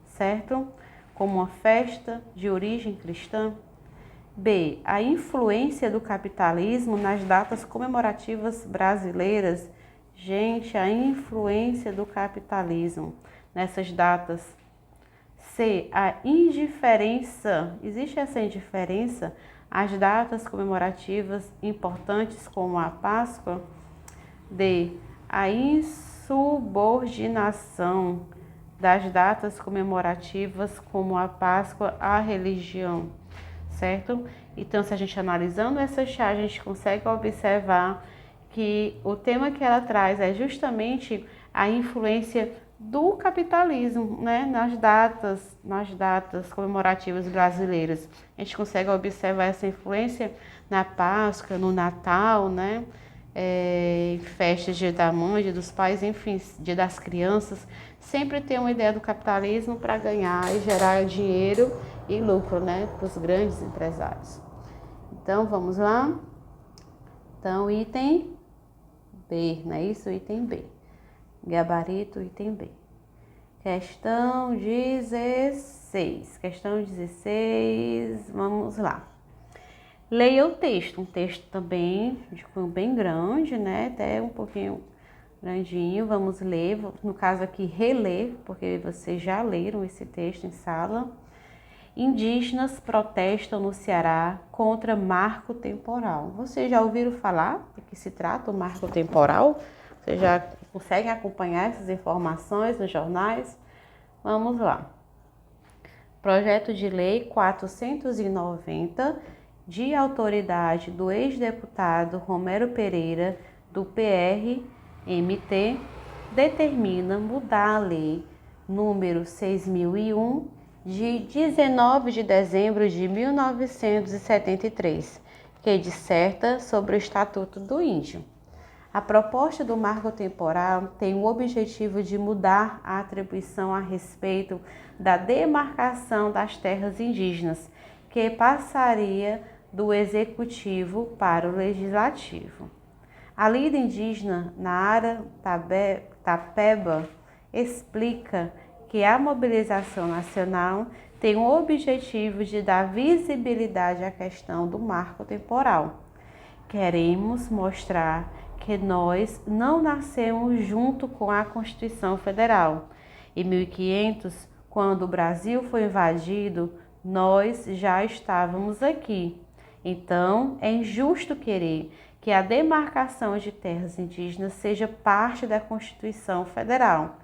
certo? Como uma festa de origem cristã. B. A influência do capitalismo nas datas comemorativas brasileiras. Gente, a influência do capitalismo nessas datas. C. A indiferença. Existe essa indiferença às datas comemorativas importantes como a Páscoa? D. A insubordinação das datas comemorativas como a Páscoa à religião, certo? Então, se a gente analisando essa chave, a gente consegue observar que o tema que ela traz é justamente a influência do capitalismo, né, nas datas comemorativas brasileiras. A gente consegue observar essa influência na Páscoa, no Natal, né, festas, Dia da Mãe, Dia dos Pais, enfim, Dia das Crianças. Sempre tem uma ideia do capitalismo para ganhar e gerar dinheiro e lucro, né, para os grandes empresários. Então, vamos lá. Então, item B, não é isso? Item B. Gabarito, item B. Questão 16. Questão 16, vamos lá. Leia o texto. Um texto também de cunho bem grande, né? Até um pouquinho grandinho. Vamos ler, no caso aqui, reler, porque vocês já leram esse texto em sala. Indígenas protestam no Ceará contra marco temporal. Vocês já ouviram falar do que se trata o marco temporal? Vocês já conseguem acompanhar essas informações nos jornais? Vamos lá. Projeto de Lei 490, de autoridade do ex-deputado Romero Pereira, do PRMT, determina mudar a Lei número 6001, de 19 de dezembro de 1973, que disserta sobre o Estatuto do Índio. A proposta do marco temporal tem o objetivo de mudar a atribuição a respeito da demarcação das terras indígenas, que passaria do Executivo para o Legislativo. A lida indígena Nara Tapeba explica que a mobilização nacional tem o objetivo de dar visibilidade à questão do marco temporal. Queremos mostrar que nós não nascemos junto com a Constituição Federal. Em 1500, quando o Brasil foi invadido, nós já estávamos aqui. Então, é injusto querer que a demarcação de terras indígenas seja parte da Constituição Federal.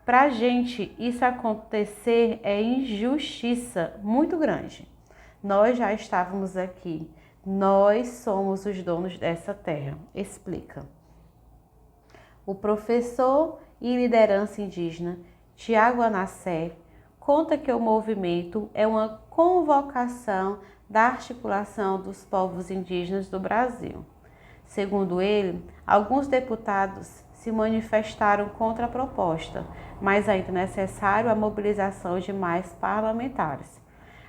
Para a gente isso acontecer é injustiça muito grande. Nós já estávamos aqui, nós somos os donos dessa terra, explica. O professor e liderança indígena Tiago Anassé conta que o movimento é uma convocação da articulação dos povos indígenas do Brasil. Segundo ele, alguns deputados se manifestaram contra a proposta, mas ainda é necessário a mobilização de mais parlamentares.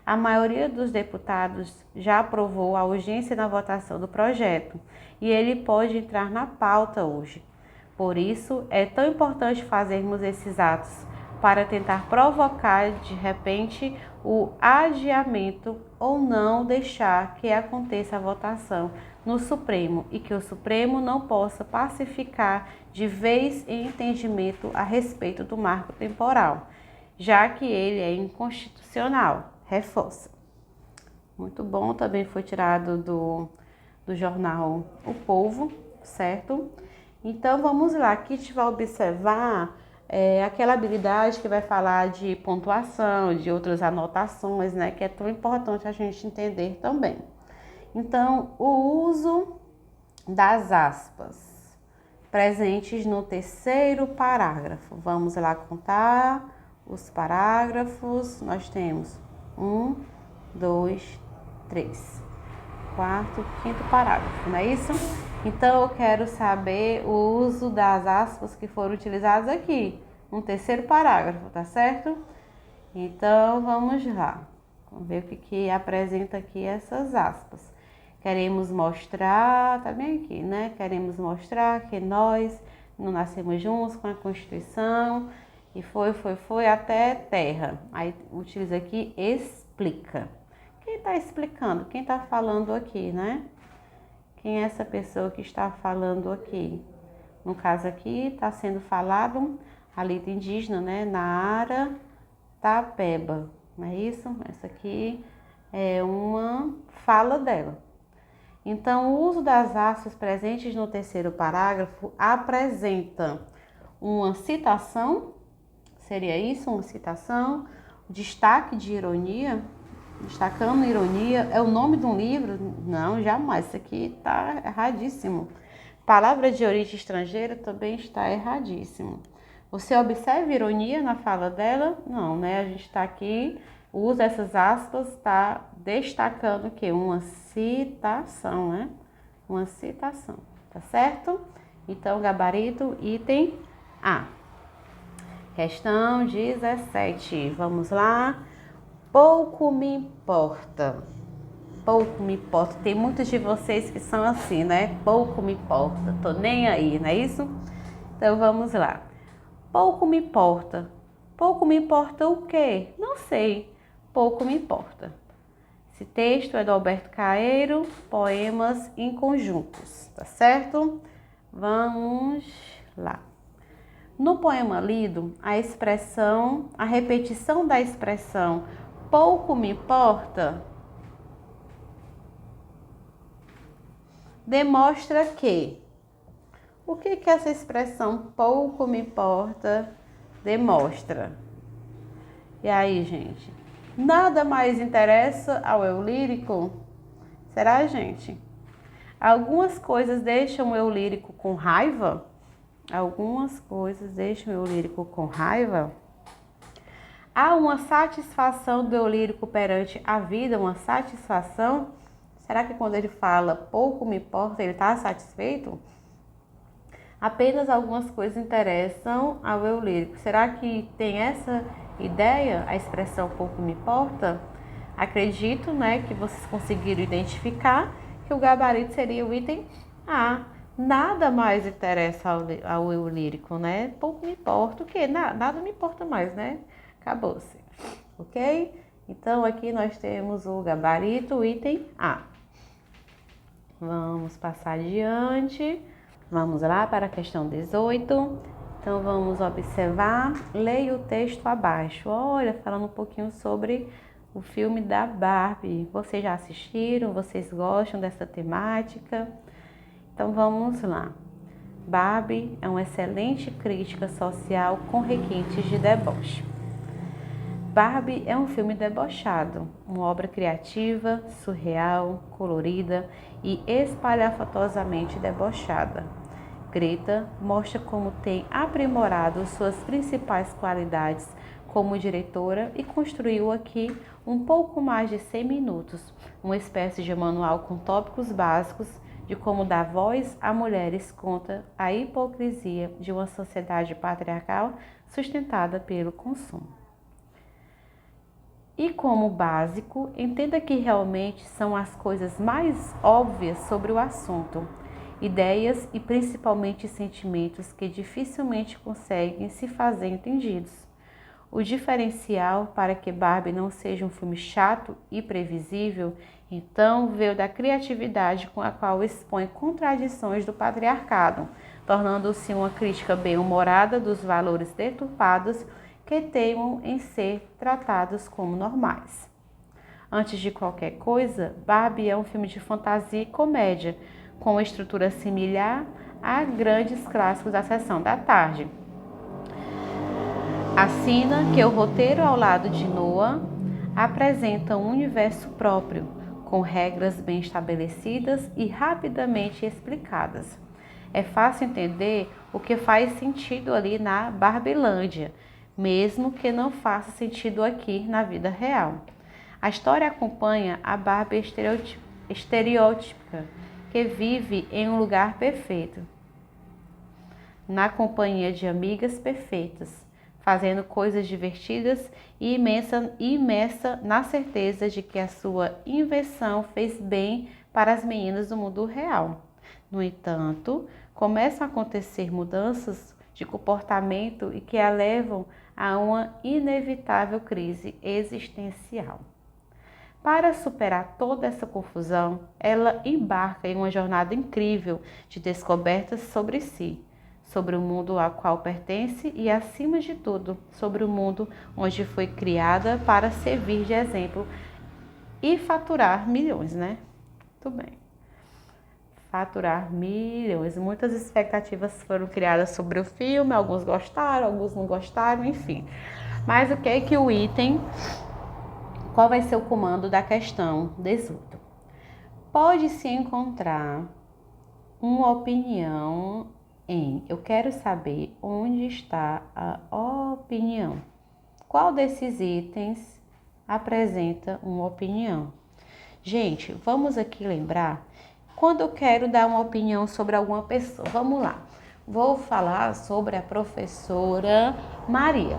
A maioria dos deputados já aprovou a urgência na votação do projeto e ele pode entrar na pauta hoje. Por isso, é tão importante fazermos esses atos para tentar provocar, de repente, o adiamento ou não deixar que aconteça a votação no Supremo e que o Supremo não possa pacificar de vez em entendimento a respeito do marco temporal, já que ele é inconstitucional. Reforça. Muito bom, também foi tirado do jornal O Povo, certo? Então vamos lá, aqui a gente vai observar aquela habilidade que vai falar de pontuação, de outras anotações, né? Que é tão importante a gente entender também. Então, o uso das aspas presentes no terceiro parágrafo. Vamos lá contar os parágrafos. Nós temos 1, 2, 3, 4, 5º parágrafo, não é isso? Então, eu quero saber o uso das aspas que foram utilizadas aqui, no terceiro parágrafo, tá certo? Então, vamos lá. Vamos ver o que apresenta aqui essas aspas. Queremos mostrar, tá bem aqui, né? Queremos mostrar que nós não nascemos juntos com a Constituição e foi até terra. Aí utiliza aqui explica. Quem quem está explicando? Quem está falando aqui, né? Quem é essa pessoa que está falando aqui? No caso aqui, está sendo falado a língua indígena, né? Nara Tapeba, não é isso? Essa aqui é uma fala dela. Então, o uso das aspas presentes no terceiro parágrafo apresenta uma citação, seria isso, uma citação, destaque de ironia, destacando ironia, é o nome de um livro? Não, jamais, isso aqui está erradíssimo. Palavra de origem estrangeira também está erradíssimo. Você observa ironia na fala dela? Não, né? A gente está aqui, usa essas aspas, está destacando o quê? Uma citação, né? Uma citação, tá certo? Então, gabarito, item A. Questão 17, vamos lá. Pouco me importa. Pouco me importa. Tem muitos de vocês que são assim, né? Pouco me importa, tô nem aí, não é isso? Então, vamos lá. Pouco me importa. Pouco me importa o quê? Não sei. Pouco me importa. Esse texto é do Alberto Caeiro, Poemas em Conjuntos, tá certo? Vamos lá. No poema lido, a repetição da expressão pouco me importa demonstra que o que essa expressão pouco me importa demonstra? E aí, gente? Nada mais interessa ao eu lírico? Será, gente? Algumas coisas deixam o eu lírico com raiva? Algumas coisas deixam o eu lírico com raiva? Há uma satisfação do eu lírico perante a vida, uma satisfação? Será que quando ele fala pouco me importa, ele está satisfeito? Apenas algumas coisas interessam ao eu lírico. Será que tem essa ideia, a expressão pouco me importa? Acredito, né, que vocês conseguiram identificar que o gabarito seria o item A. Nada mais interessa ao eu lírico, né? Pouco me importa o quê? Nada me importa mais, né? Acabou-se. Ok? Então, aqui nós temos o gabarito, o item A. Vamos passar adiante. Vamos lá para a questão 18. Então, vamos observar. Leia o texto abaixo. Olha, falando um pouquinho sobre o filme da Barbie. Vocês já assistiram? Vocês gostam dessa temática? Então, vamos lá. Barbie é uma excelente crítica social com requintes de deboche. Barbie é um filme debochado, uma obra criativa, surreal, colorida e espalhafatosamente debochada. Greta mostra como tem aprimorado suas principais qualidades como diretora e construiu aqui um pouco mais de 100 minutos, uma espécie de manual com tópicos básicos de como dar voz a mulheres contra a hipocrisia de uma sociedade patriarcal sustentada pelo consumo. E como básico, entenda que realmente são as coisas mais óbvias sobre o assunto, ideias e principalmente sentimentos que dificilmente conseguem se fazer entendidos. O diferencial para que Barbie não seja um filme chato e previsível, então, veio da criatividade com a qual expõe contradições do patriarcado, tornando-se uma crítica bem-humorada dos valores deturpados que teimam em ser tratados como normais. Antes de qualquer coisa, Barbie é um filme de fantasia e comédia, com uma estrutura similar a grandes clássicos da sessão da tarde. Assina que o roteiro ao lado de Noah apresenta um universo próprio, com regras bem estabelecidas e rapidamente explicadas. É fácil entender o que faz sentido ali na Barbilândia, mesmo que não faça sentido aqui na vida real. A história acompanha a Barbie estereótipa, que vive em um lugar perfeito, na companhia de amigas perfeitas, fazendo coisas divertidas e imersa na certeza de que a sua invenção fez bem para as meninas do mundo real. No entanto, começam a acontecer mudanças de comportamento e que a levam a uma inevitável crise existencial. Para superar toda essa confusão, ela embarca em uma jornada incrível de descobertas sobre si, sobre o mundo ao qual pertence e, acima de tudo, sobre o mundo onde foi criada para servir de exemplo e faturar milhões, né? Tudo bem. Faturar milhões. Muitas expectativas foram criadas sobre o filme, alguns gostaram, alguns não gostaram, enfim. Mas o que é que o item... Qual vai ser o comando da questão 18? Pode-se encontrar uma opinião em... Eu quero saber onde está a opinião. Qual desses itens apresenta uma opinião? Gente, vamos aqui lembrar, quando eu quero dar uma opinião sobre alguma pessoa, vamos lá. Vou falar sobre a professora Maria.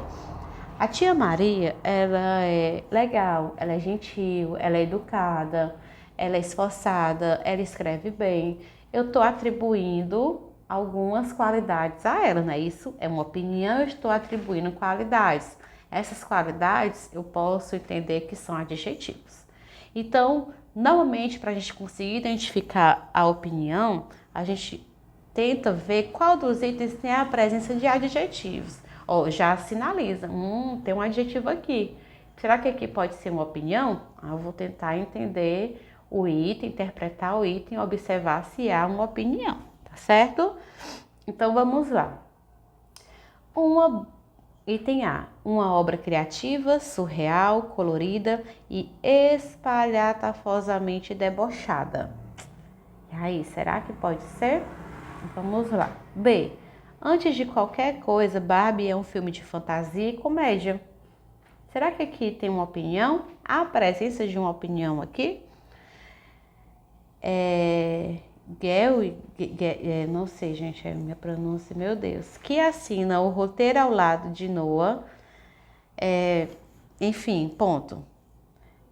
A tia Maria, ela é legal, ela é gentil, ela é educada, ela é esforçada, ela escreve bem. Eu estou atribuindo algumas qualidades a ela, não é isso? É uma opinião, eu estou atribuindo qualidades. Essas qualidades eu posso entender que são adjetivos. Então, normalmente, para a gente conseguir identificar a opinião, a gente tenta ver qual dos itens tem a presença de adjetivos. Já sinaliza, tem um adjetivo aqui. Será que aqui pode ser uma opinião? Eu vou tentar entender o item, interpretar o item, observar se há uma opinião, tá certo? Então vamos lá. Item A, uma obra criativa, surreal, colorida e espalhafatosamente debochada. E aí, será que pode ser? Vamos lá. B, antes de qualquer coisa, Barbie é um filme de fantasia e comédia. Será que aqui tem uma opinião? Há a presença de uma opinião aqui? Não sei, gente, é minha pronúncia, meu Deus. Que assina o roteiro ao lado de Noah. Enfim, ponto.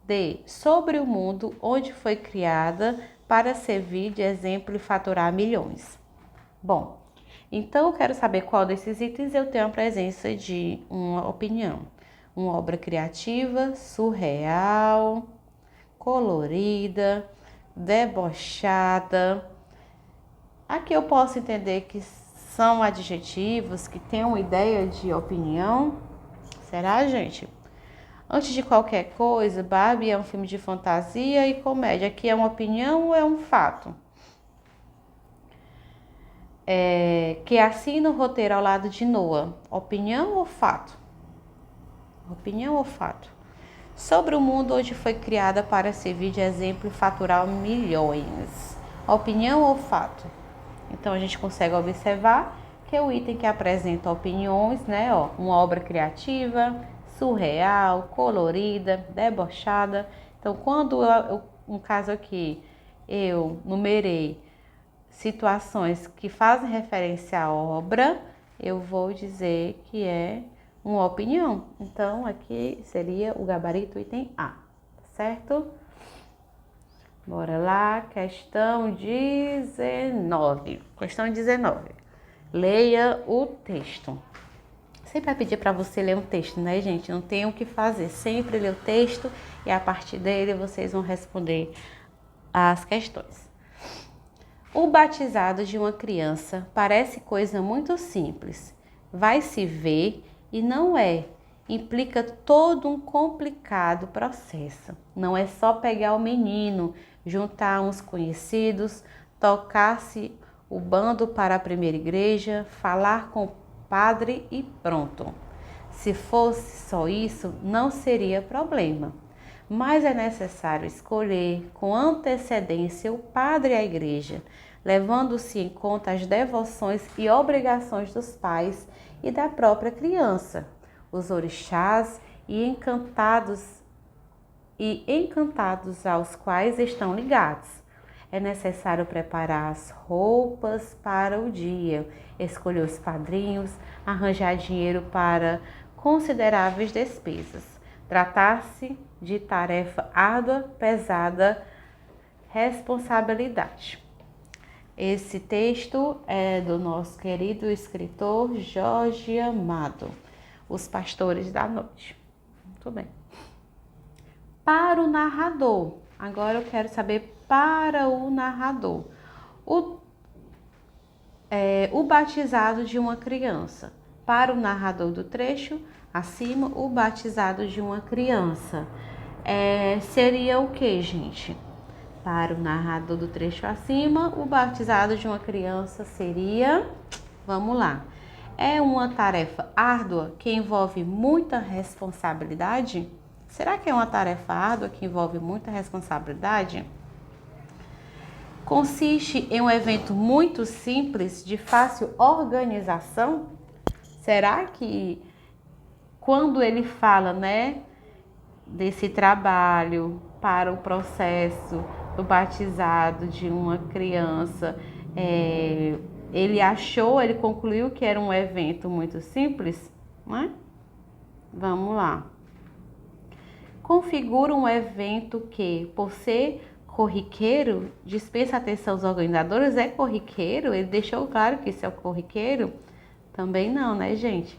D, sobre o mundo onde foi criada para servir de exemplo e faturar milhões. Bom, então eu quero saber qual desses itens eu tenho a presença de uma opinião. Uma obra criativa, surreal, colorida, debochada. Aqui eu posso entender que são adjetivos que têm uma ideia de opinião. Será, gente? Antes de qualquer coisa, Barbie é um filme de fantasia e comédia. Aqui é uma opinião ou é um fato? Que assina o roteiro ao lado de Noah. Opinião ou fato? Opinião ou fato? Sobre o mundo onde foi criada para servir de exemplo e faturar milhões. Opinião ou fato? Então a gente consegue observar que é o item que apresenta opiniões, né? Uma obra criativa, surreal, colorida, debochada. Então, quando no caso aqui, eu numerei situações que fazem referência à obra, eu vou dizer que é uma opinião. Então, aqui seria o gabarito item A, certo? Bora lá, questão 19. Questão 19. Leia o texto. Sempre vai pedir para você ler um texto, né, gente? Não tem o que fazer. Sempre ler o texto e a partir dele vocês vão responder as questões. O batizado de uma criança parece coisa muito simples. Vai se ver e não é. Implica todo um complicado processo. Não é só pegar o menino, juntar uns conhecidos, tocar-se o bando para a primeira igreja, falar com o padre e pronto. Se fosse só isso, não seria problema. Mas é necessário escolher com antecedência o padre e a igreja, levando-se em conta as devoções e obrigações dos pais e da própria criança, os orixás e encantados aos quais estão ligados. É necessário preparar as roupas para o dia, escolher os padrinhos, arranjar dinheiro para consideráveis despesas. Tratar-se de tarefa árdua, pesada, responsabilidade. Esse texto é do nosso querido escritor Jorge Amado, Os Pastores da Noite. Muito bem. Para o narrador. Agora eu quero saber para o narrador. O batizado de uma criança. Para o narrador do trecho acima, o batizado de uma criança. Seria o que, gente? Para o narrador do trecho acima, o batizado de uma criança seria... Vamos lá. É uma tarefa árdua que envolve muita responsabilidade? Será que é uma tarefa árdua que envolve muita responsabilidade? Consiste em um evento muito simples, de fácil organização? Será que quando ele fala, né, desse trabalho para o processo do batizado de uma criança, ele concluiu que era um evento muito simples, né? Vamos lá. Configura um evento que, por ser corriqueiro, dispensa atenção aos organizadores. É corriqueiro? Ele deixou claro que isso é corriqueiro? Também não, né, gente?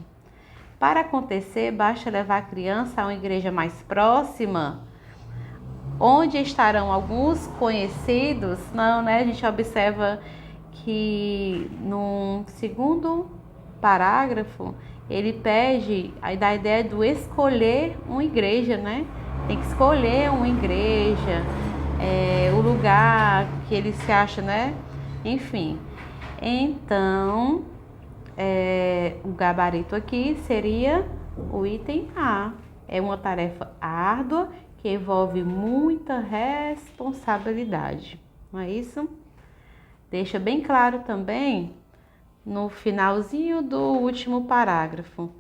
Para acontecer, basta levar a criança a uma igreja mais próxima, onde estarão alguns conhecidos. Não, né? A gente observa que no segundo parágrafo, ele pede da ideia do escolher uma igreja, né? Tem que escolher uma igreja, o lugar que ele se acha, né? Enfim, então, o gabarito aqui seria o item A. É uma tarefa árdua que envolve muita responsabilidade, não é isso? Deixa bem claro também no finalzinho do último parágrafo.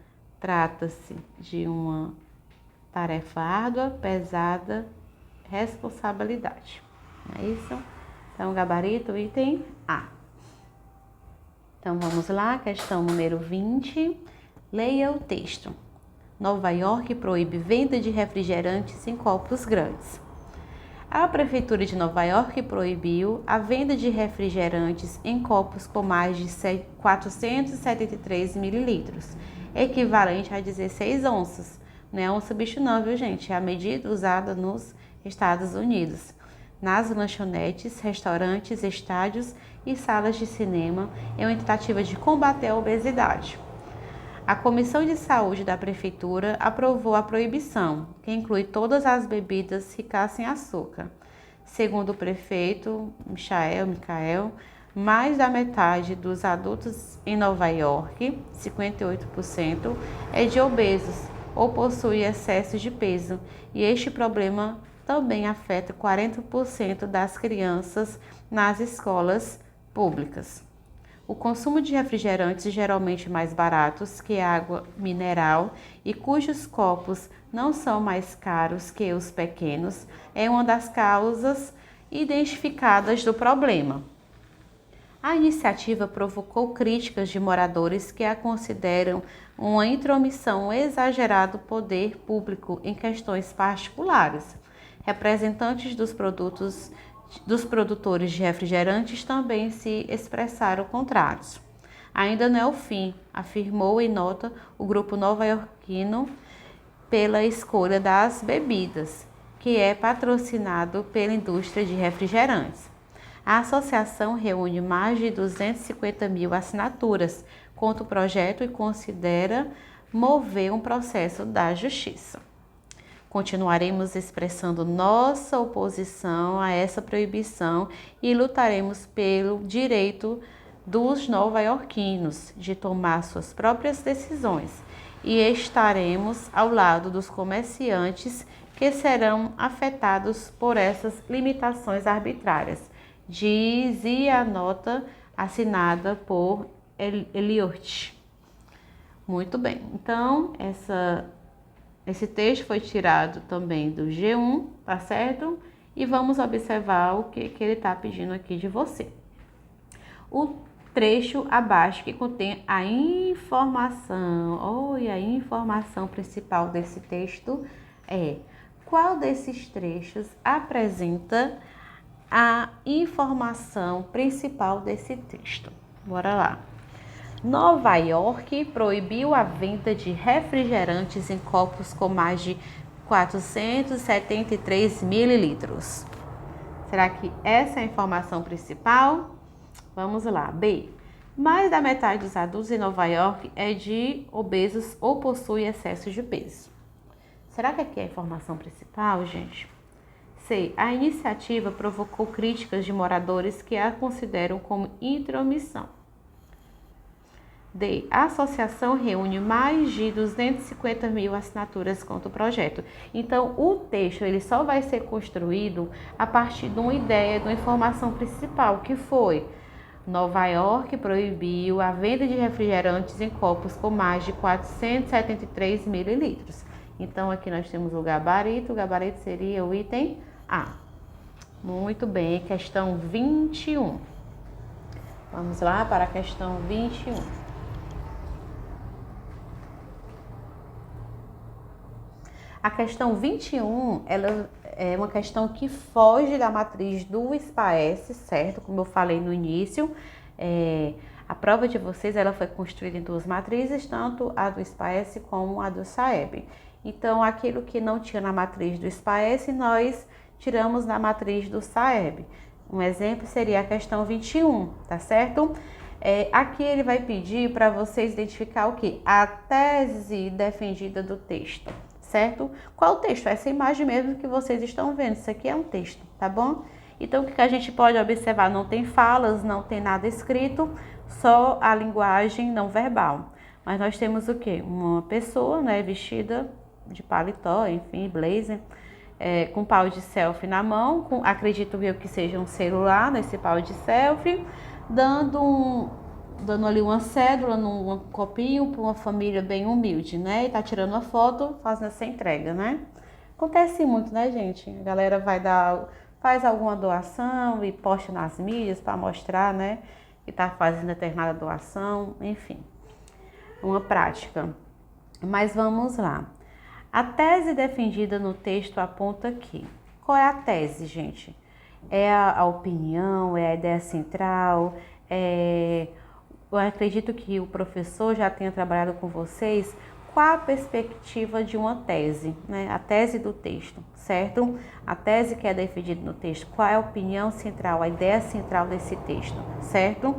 Trata-se de uma tarefa árdua, pesada, responsabilidade. Não é isso? Então, gabarito, item A. Então, vamos lá, questão número 20. Leia o texto. Nova York proíbe venda de refrigerantes em copos grandes. A Prefeitura de Nova York proibiu a venda de refrigerantes em copos com mais de 473 mililitros, equivalente a 16 onças. Não é onça bicho não, viu, gente? É a medida usada nos Estados Unidos, nas lanchonetes, restaurantes, estádios e salas de cinema, em uma tentativa de combater a obesidade. A Comissão de Saúde da Prefeitura aprovou a proibição, que inclui todas as bebidas ricas em açúcar. Segundo o prefeito Michael, mais da metade dos adultos em Nova York, 58%, é de obesos ou possui excesso de peso, e este problema também afeta 40% das crianças nas escolas públicas. O consumo de refrigerantes geralmente mais baratos que água mineral e cujos copos não são mais caros que os pequenos é uma das causas identificadas do problema. A iniciativa provocou críticas de moradores que a consideram uma intromissão exagerada do poder público em questões particulares. Representantes dos produtores de refrigerantes também se expressaram contrários. Ainda não é o fim, afirmou em nota o grupo nova-iorquino pela escolha das bebidas, que é patrocinado pela indústria de refrigerantes. A associação reúne mais de 250 mil assinaturas contra o projeto e considera mover um processo da justiça. Continuaremos expressando nossa oposição a essa proibição e lutaremos pelo direito dos nova-iorquinos de tomar suas próprias decisões e estaremos ao lado dos comerciantes que serão afetados por essas limitações arbitrárias, dizia a nota assinada por Elliott. Muito bem, então esse texto foi tirado também do G1, tá certo? E vamos observar o que ele está pedindo aqui de você. O trecho abaixo que contém a informação, a informação principal desse texto é: qual desses trechos apresenta a informação principal desse texto? Bora lá. Nova York proibiu a venda de refrigerantes em copos com mais de 473 mililitros. Será que essa é a informação principal? Vamos lá. B. Mais da metade dos adultos em Nova York é de obesos ou possui excesso de peso. Será que aqui é a informação principal, gente? C. A iniciativa provocou críticas de moradores que a consideram como intromissão. D. A associação reúne mais de 250 mil assinaturas contra o projeto. Então, o texto ele só vai ser construído a partir de uma ideia, de uma informação principal, que foi: Nova York proibiu a venda de refrigerantes em copos com mais de 473 mililitros. Então, aqui nós temos o gabarito seria o item A. Muito bem, questão 21. Vamos lá para a questão 21. A questão 21, ela é uma questão que foge da matriz do SPAES, certo? Como eu falei no início, a prova de vocês ela foi construída em duas matrizes, tanto a do SPAES como a do SAEB. Então, aquilo que não tinha na matriz do SPAES, nós tiramos na matriz do SAEB. Um exemplo seria a questão 21, tá certo? Aqui ele vai pedir para vocês identificar o quê? A tese defendida do texto. Certo? Qual o texto? Essa imagem mesmo que vocês estão vendo. Isso aqui é um texto, tá bom? Então, o que a gente pode observar? Não tem falas, não tem nada escrito, só a linguagem não verbal. Mas nós temos o quê? Uma pessoa, né, vestida de paletó, enfim, blazer, com pau de selfie na mão, acredito eu que seja um celular nesse pau de selfie, dando ali uma cédula num copinho para uma família bem humilde, né? E tá tirando uma foto, fazendo essa entrega, né? Acontece muito, né, gente? A galera faz alguma doação e posta nas mídias para mostrar, né, que tá fazendo determinada doação, enfim. Uma prática. Mas vamos lá. A tese defendida no texto aponta aqui. Qual é a tese, gente? É a opinião, é a ideia central, eu acredito que o professor já tenha trabalhado com vocês qual a perspectiva de uma tese, né? A tese do texto, certo? A tese que é defendida no texto, qual é a opinião central, a ideia central desse texto, certo?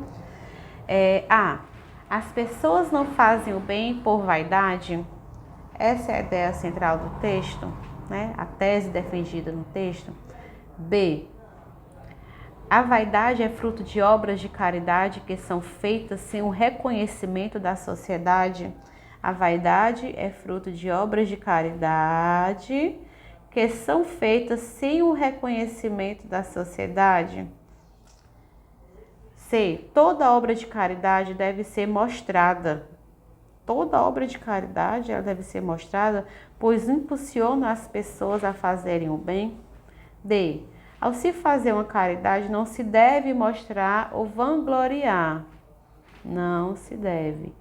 As pessoas não fazem o bem por vaidade? Essa é a ideia central do texto, né? A tese defendida no texto. B. A vaidade é fruto de obras de caridade que são feitas sem o reconhecimento da sociedade. A vaidade é fruto de obras de caridade que são feitas sem o reconhecimento da sociedade. C. Toda obra de caridade deve ser mostrada. Toda obra de caridade ela deve ser mostrada, pois impulsiona as pessoas a fazerem o bem. D. Ao se fazer uma caridade, não se deve mostrar ou vangloriar. Não se deve.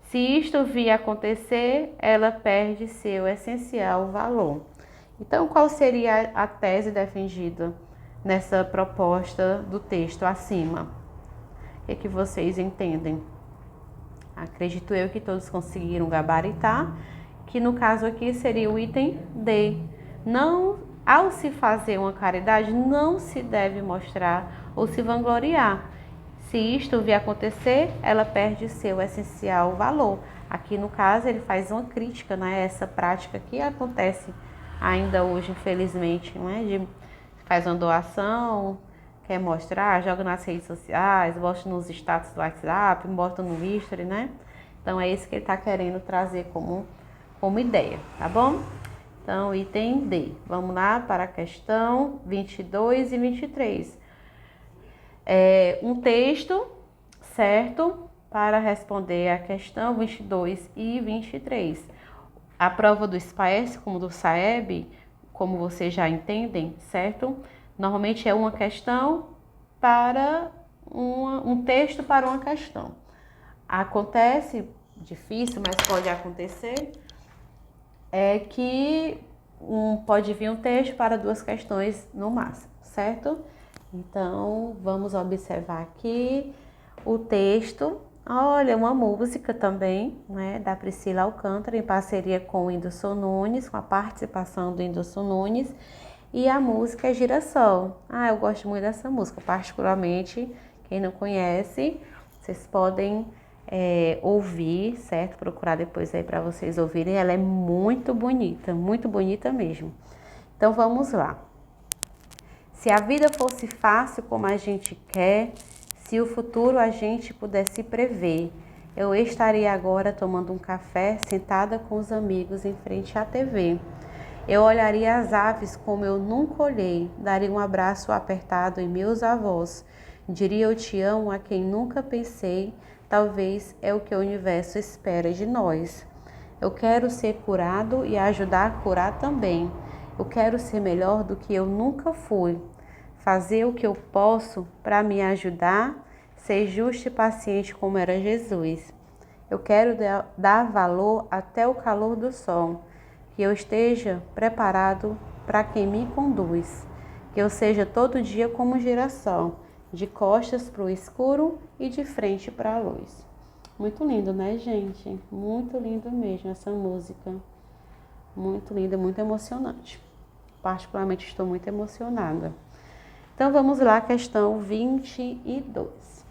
Se isto vir a acontecer, ela perde seu essencial valor. Então, qual seria a tese defendida nessa proposta do texto acima? O que vocês entendem? Acredito eu que todos conseguiram gabaritar, que no caso aqui seria o item D. Ao se fazer uma caridade, não se deve mostrar ou se vangloriar. Se isto vir a acontecer, ela perde seu essencial valor. Aqui, no caso, ele faz uma crítica, né, a essa prática que acontece ainda hoje, infelizmente, né, faz uma doação, quer mostrar, joga nas redes sociais, bota nos status do WhatsApp, bota no history, né? Então, é isso que ele está querendo trazer como ideia, tá bom? Então, item D. Vamos lá para a questão 22 e 23. Um texto, certo? Para responder a questão 22 e 23. A prova do SPAES, como do SAEB, como vocês já entendem, certo? Normalmente é uma questão para um texto para uma questão. Acontece, difícil, mas pode acontecer, que pode vir um texto para duas questões no máximo, certo? Então, vamos observar aqui o texto, Olha, uma música também, né, da Priscila Alcântara, em parceria com o Whindersson Nunes, com a participação do Whindersson Nunes, e a música é Girassol. Eu gosto muito dessa música, particularmente, quem não conhece, vocês podem ouvir, certo? Procurar depois aí para vocês ouvirem, ela é muito bonita mesmo. Então vamos lá. Se a vida fosse fácil como a gente quer, se o futuro a gente pudesse prever, eu estaria agora tomando um café, sentada com os amigos em frente à TV. Eu olharia as aves como eu nunca olhei, daria um abraço apertado em meus avós, diria eu te amo a quem nunca pensei, talvez é o que o universo espera de nós. Eu quero ser curado e ajudar a curar também. Eu quero ser melhor do que eu nunca fui. Fazer o que eu posso para me ajudar, ser justo e paciente como era Jesus. Eu quero dar valor até o calor do sol, que eu esteja preparado para quem me conduz, que eu seja todo dia como um girassol, de costas para o escuro e de frente para a luz. Muito lindo, né, gente? Muito lindo mesmo essa música. Muito linda, muito emocionante. Particularmente estou muito emocionada. Então vamos lá, questão 22.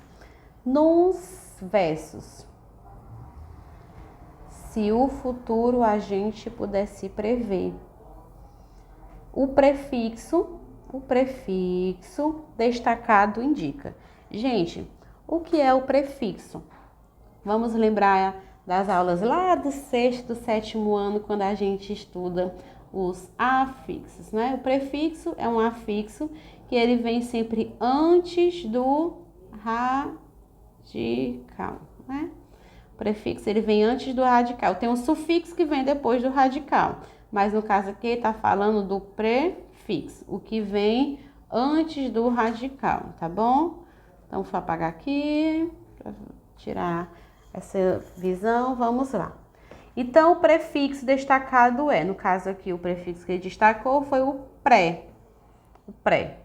Nos versos. Se o futuro a gente pudesse prever. O prefixo destacado indica. Gente, o que é o prefixo? Vamos lembrar das aulas lá do 6º, do 7º ano, quando a gente estuda os afixos, né? O prefixo é um afixo que ele vem sempre antes do radical, né? O prefixo ele vem antes do radical. Tem um sufixo que vem depois do radical, mas no caso aqui está falando do prefixo, o que vem antes do radical, tá bom? Então, vou apagar aqui para tirar essa visão. Vamos lá. Então, o prefixo destacado no caso aqui, o prefixo que ele destacou foi o pré. O pré,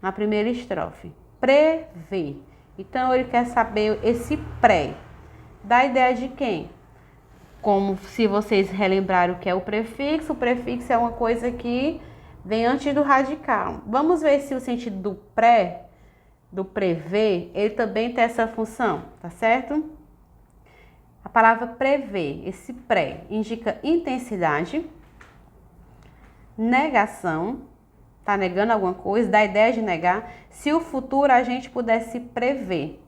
na primeira estrofe. Prever. Então, ele quer saber esse pré. Dá ideia de quem? Como se vocês relembrarem o que é o prefixo é uma coisa que vem antes do radical. Vamos ver se o sentido do pré, do prever, ele também tem essa função, tá certo? A palavra prever, esse pré, indica intensidade, negação, tá negando alguma coisa, dá ideia de negar. Se o futuro a gente pudesse prever.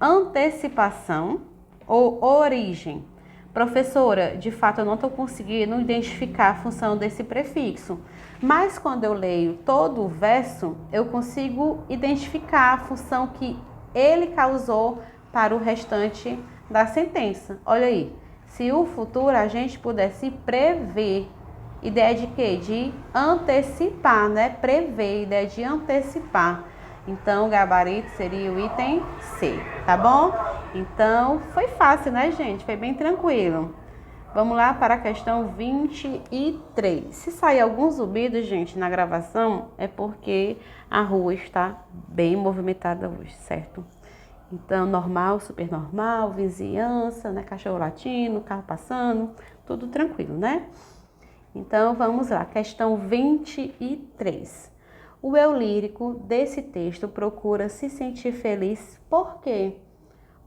Antecipação ou origem. Professora, de fato eu não estou conseguindo identificar a função desse prefixo, mas quando eu leio todo o verso, eu consigo identificar a função que ele causou para o restante da sentença. Olha aí, se o futuro a gente pudesse prever, ideia de quê? De antecipar, né? Prever, ideia de antecipar. Então, o gabarito seria o item C, tá bom? Então, foi fácil, né, gente? Foi bem tranquilo. Vamos lá para a questão 23. Se sair algum zumbido, gente, na gravação, é porque a rua está bem movimentada hoje, certo? Então, normal, super normal, vizinhança, né? Cachorro latindo, carro passando, tudo tranquilo, né? Então, vamos lá. Questão 23. O eu lírico desse texto procura se sentir feliz por quê?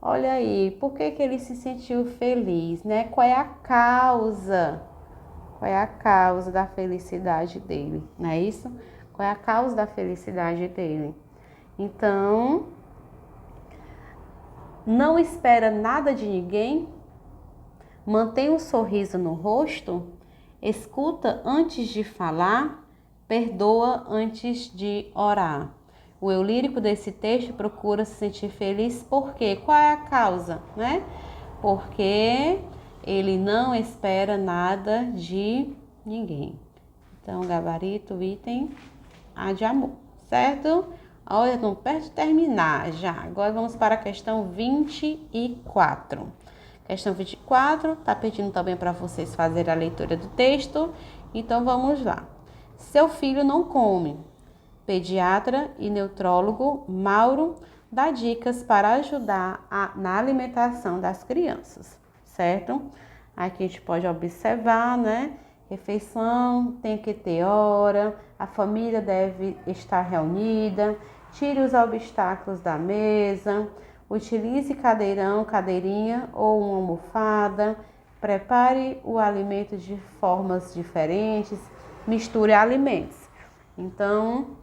Olha aí, por que ele se sentiu feliz, né? Qual é a causa? Qual é a causa da felicidade dele, não é isso? Qual é a causa da felicidade dele? Então, não espera nada de ninguém, mantém um sorriso no rosto, escuta antes de falar, perdoa antes de orar. O eu lírico desse texto procura se sentir feliz por quê? Qual é a causa, né? Porque ele não espera nada de ninguém. Então, gabarito, item A de amor, certo? Olha, estamos perto de terminar já. Agora vamos para a questão 24. Questão 24, tá pedindo também para vocês fazerem a leitura do texto. Então, vamos lá. Seu filho não come. Pediatra e neutrólogo Mauro dá dicas para ajudar na alimentação das crianças, certo? Aqui a gente pode observar, né? Refeição tem que ter hora, a família deve estar reunida, tire os obstáculos da mesa, utilize cadeirão, cadeirinha ou uma almofada, prepare o alimento de formas diferentes, misture alimentos. Então,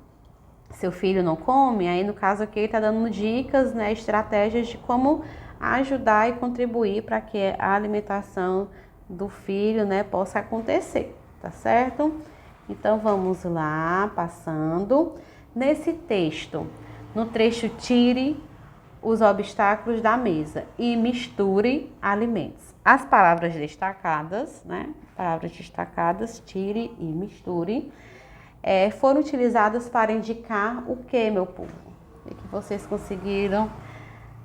seu filho não come, aí no caso aqui ele está dando dicas, né, estratégias de como ajudar e contribuir para que a alimentação do filho, né, possa acontecer, tá certo? Então vamos lá, passando. Nesse texto, no trecho tire os obstáculos da mesa e misture alimentos. As palavras destacadas, né, palavras destacadas, tire e misture, foram utilizadas para indicar o que, meu povo? E que vocês conseguiram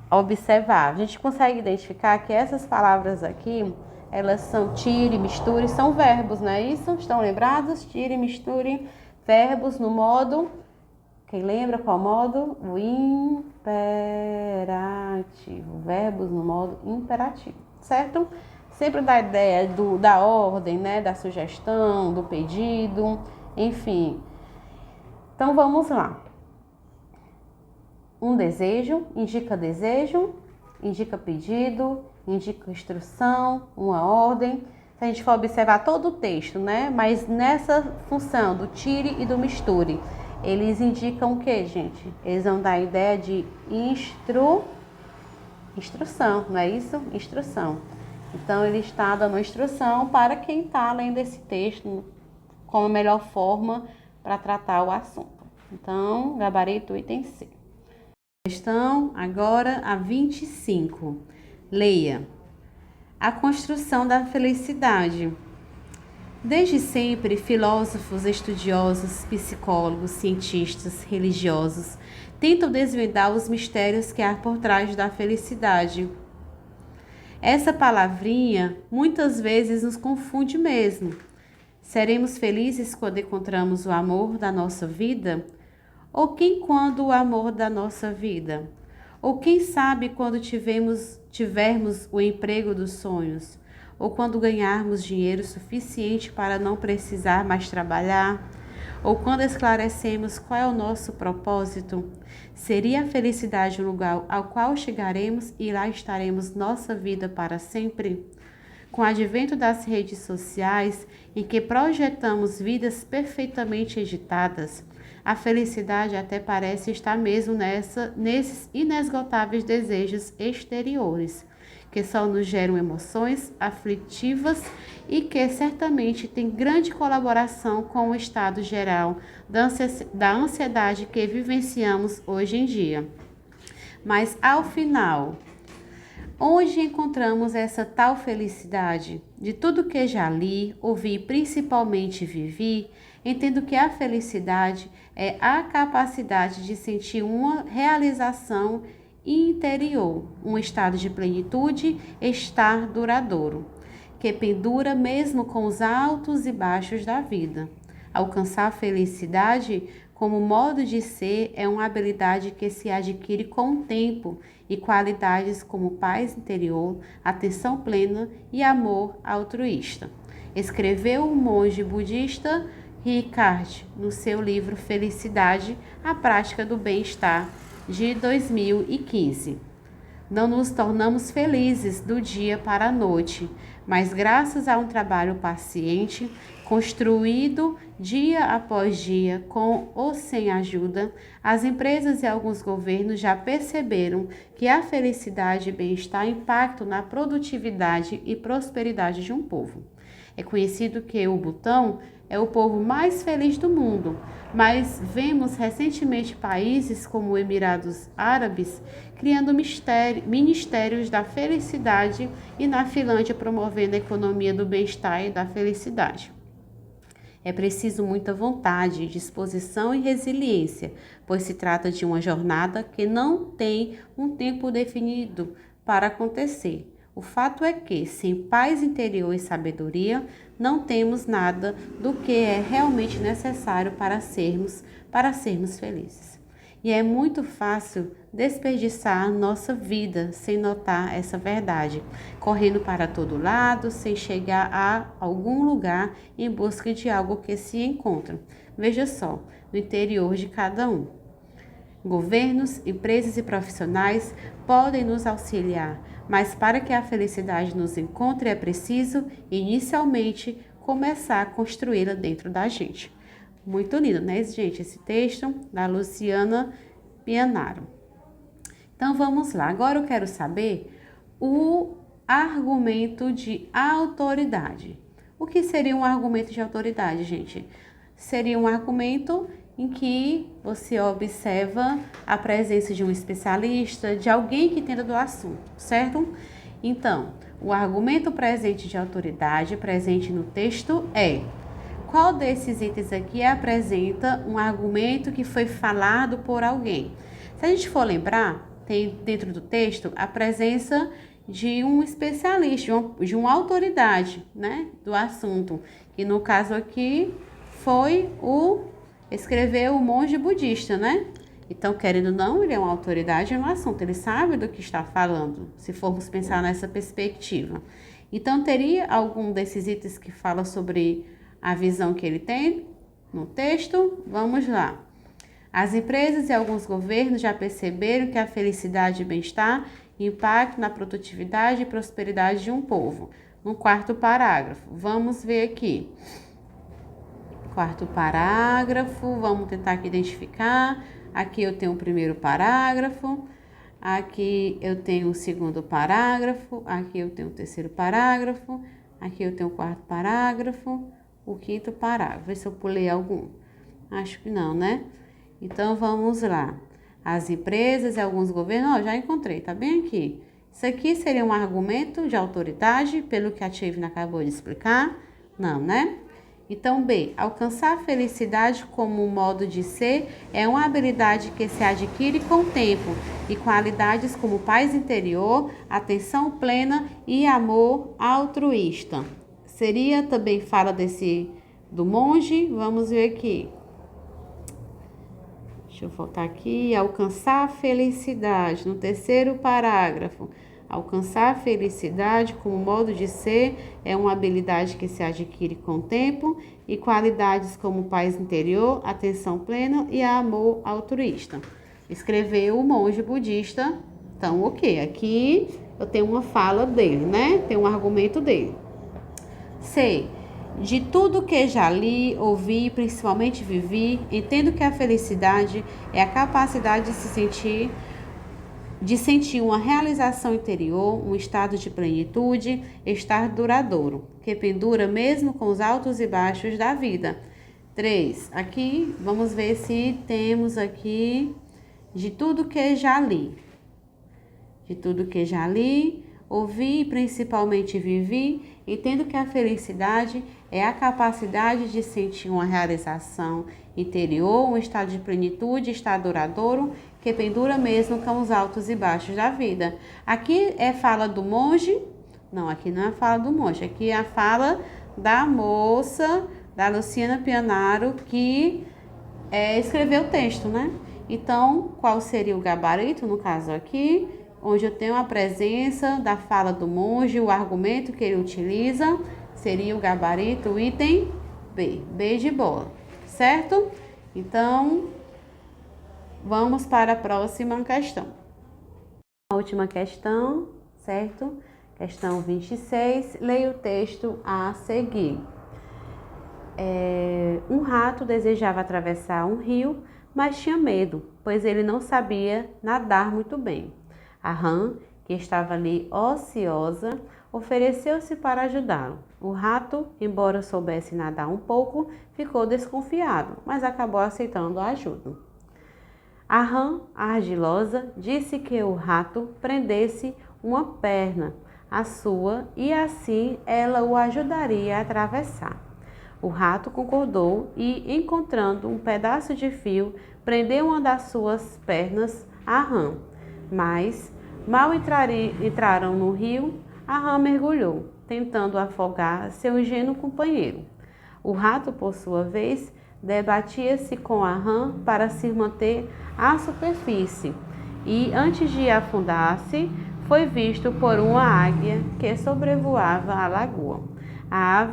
observar. A gente consegue identificar que essas palavras aqui, elas são tire, misture, são verbos, não é isso? Estão lembrados? Tire, misture, verbos no modo, quem lembra qual modo? O imperativo. Verbos no modo imperativo, certo? Sempre dá ideia da ordem, né? Da sugestão, do pedido, enfim. Então vamos lá. Um desejo, indica pedido, indica instrução, uma ordem. Se a gente for observar todo o texto, né? Mas nessa função do tire e do misture, eles indicam o que, gente? Eles vão dar a ideia de instrução, não é isso? Instrução. Então, ele está dando instrução para quem está lendo esse texto como a melhor forma para tratar o assunto. Então, gabarito item C. Questão agora a 25. Leia. A construção da felicidade. Desde sempre, filósofos, estudiosos, psicólogos, cientistas, religiosos tentam desvendar os mistérios que há por trás da felicidade. Essa palavrinha muitas vezes nos confunde mesmo. Seremos felizes quando encontramos o amor da nossa vida? Ou quem quando o amor da nossa vida? Ou quem sabe quando tivermos o emprego dos sonhos? Ou quando ganharmos dinheiro suficiente para não precisar mais trabalhar? Ou quando esclarecemos qual é o nosso propósito? Seria a felicidade um lugar ao qual chegaremos e lá estaremos nossa vida para sempre? Com o advento das redes sociais, em que projetamos vidas perfeitamente editadas, a felicidade até parece estar mesmo nesses inesgotáveis desejos exteriores, que só nos geram emoções aflitivas e que certamente tem grande colaboração com o estado geral da ansiedade que vivenciamos hoje em dia. Mas, ao final, onde encontramos essa tal felicidade? De tudo que já li, ouvi e principalmente vivi, entendo que a felicidade é a capacidade de sentir uma realização interior, um estado de plenitude, estar duradouro, que pendura mesmo com os altos e baixos da vida. Alcançar a felicidade como modo de ser é uma habilidade que se adquire com o tempo e qualidades como paz interior, atenção plena e amor altruísta. Escreveu o monge budista Ricard no seu livro Felicidade, a Prática do Bem-Estar, de 2015. Não nos tornamos felizes do dia para a noite, mas graças a um trabalho paciente, construído dia após dia, com ou sem ajuda, as empresas e alguns governos já perceberam que a felicidade e bem-estar impactam na produtividade e prosperidade de um povo. É conhecido que o Butão é o povo mais feliz do mundo, mas vemos recentemente países como Emirados Árabes criando ministérios da felicidade e na Finlândia promovendo a economia do bem-estar e da felicidade. É preciso muita vontade, disposição e resiliência, pois se trata de uma jornada que não tem um tempo definido para acontecer. O fato é que, sem paz interior e sabedoria, não temos nada do que é realmente necessário para sermos felizes. e é muito fácil desperdiçar nossa vida sem notar essa verdade, correndo para todo lado, sem chegar a algum lugar em busca de algo que se encontra. Veja só, no interior de cada um. Governos, empresas e profissionais podem nos auxiliar, mas para que a felicidade nos encontre é preciso, inicialmente, começar a construí-la dentro da gente. Muito lindo, né, gente? Esse texto da Luciana Pianaro. Então vamos lá. Agora eu quero saber o argumento de autoridade. O que seria um argumento de autoridade, gente? Seria um argumento em que você observa a presença de um especialista, de alguém que entenda do assunto, certo? Então, o argumento presente de autoridade presente no texto é: qual desses itens aqui apresenta um argumento que foi falado por alguém? Se a gente for lembrar, tem dentro do texto a presença de um especialista, de uma autoridade, né, do assunto, que no caso aqui foi escreveu o monge budista, né? Então, querendo ou não, ele é uma autoridade no assunto, ele sabe do que está falando, se formos pensar nessa perspectiva. Então, teria algum desses itens que fala sobre a visão que ele tem no texto? Vamos lá. As empresas e alguns governos já perceberam que a felicidade e bem-estar impactam na produtividade e prosperidade de um povo. No quarto parágrafo, vamos ver aqui. Quarto parágrafo, vamos tentar aqui identificar. Aqui eu tenho o primeiro parágrafo, aqui eu tenho o segundo parágrafo, aqui eu tenho o terceiro parágrafo, aqui eu tenho o quarto parágrafo, o quinto parágrafo. Vê se eu pulei algum. Acho que não, né? Então vamos lá. As empresas e alguns governos, já encontrei, tá bem aqui. Isso aqui seria um argumento de autoridade, pelo que a Tivna acabou de explicar? Não, né? Então, B, alcançar a felicidade como um modo de ser é uma habilidade que se adquire com o tempo e qualidades como paz interior, atenção plena e amor altruísta. Seria também fala do monge, vamos ver aqui. Deixa eu voltar aqui, alcançar a felicidade, no terceiro parágrafo. Alcançar a felicidade como modo de ser é uma habilidade que se adquire com o tempo e qualidades como paz interior, atenção plena e amor altruísta. Escreveu o monge budista. Então, ok, aqui eu tenho uma fala dele, né? Tem um argumento dele. C. De tudo que já li, ouvi e principalmente vivi, entendo que a felicidade é a capacidade de sentir uma realização interior, um estado de plenitude, estar duradouro, que pendura mesmo com os altos e baixos da vida. 3. Aqui, vamos ver se temos aqui de tudo que já li. De tudo que já li, ouvi e principalmente vivi, entendo que a felicidade é a capacidade de sentir uma realização interior, um estado de plenitude, estado duradouro, que pendura mesmo com os altos e baixos da vida. Aqui é fala do monge? Não, aqui não é a fala do monge, aqui é a fala da moça, da Luciana Pianaro, que escreveu o texto, né? Então, qual seria o gabarito, no caso aqui, onde eu tenho a presença da fala do monge, o argumento que ele utiliza, seria o gabarito, o item B, B de bola, certo? Então, vamos para a próxima questão. A última questão, certo? Questão 26, leia o texto a seguir. Um rato desejava atravessar um rio, mas tinha medo, pois ele não sabia nadar muito bem. A rã, que estava ali ociosa, ofereceu-se para ajudá-lo. O rato, embora soubesse nadar um pouco, ficou desconfiado, mas acabou aceitando a ajuda. A rã, argilosa, disse que o rato prendesse uma perna, a sua, e assim ela o ajudaria a atravessar. O rato concordou e, encontrando um pedaço de fio, prendeu uma das suas pernas à rã. Mas, mal entraram no rio, a rã mergulhou, tentando afogar seu ingênuo companheiro. O rato, por sua vez, debatia-se com a rã para se manter à superfície, e antes de afundar-se, foi visto por uma águia que sobrevoava a lagoa. A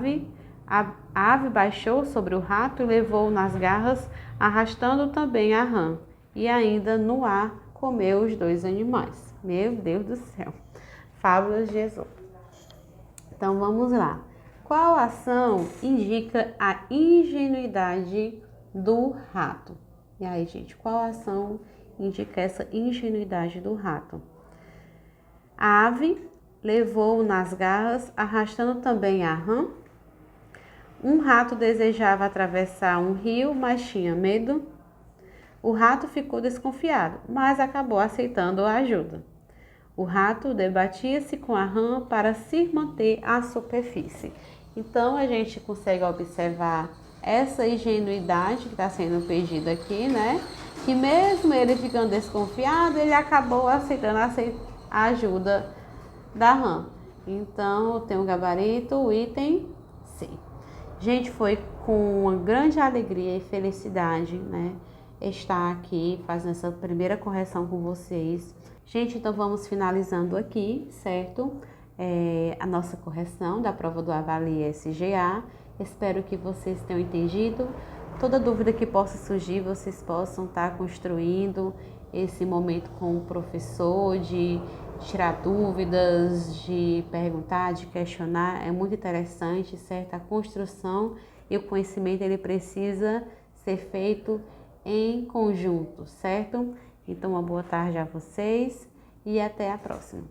ave baixou sobre o rato e levou-o nas garras, arrastando também a rã, e ainda no ar comeu os dois animais. Meu Deus do céu! Fábulas de Esopo. Então vamos lá. Qual ação indica a ingenuidade do rato? E aí, gente, qual ação indica essa ingenuidade do rato? A ave levou-o nas garras, arrastando também a rã. Um rato desejava atravessar um rio, mas tinha medo. O rato ficou desconfiado, mas acabou aceitando a ajuda. O rato debatia-se com a rã para se manter à superfície. Então, a gente consegue observar essa ingenuidade que está sendo pedida aqui, né? Que mesmo ele ficando desconfiado, ele acabou aceitando a ajuda da rã. Então, tem o gabarito, o item C. Gente, foi com uma grande alegria e felicidade, né? Estar aqui fazendo essa primeira correção com vocês. Gente, então vamos finalizando aqui, certo? A nossa correção da prova do Avalie SGA. Espero que vocês tenham entendido. Toda dúvida que possa surgir, vocês possam estar construindo esse momento com o professor, de tirar dúvidas, de perguntar, de questionar. É muito interessante, certo? A construção e o conhecimento, ele precisa ser feito em conjunto, certo? Então, uma boa tarde a vocês e até a próxima.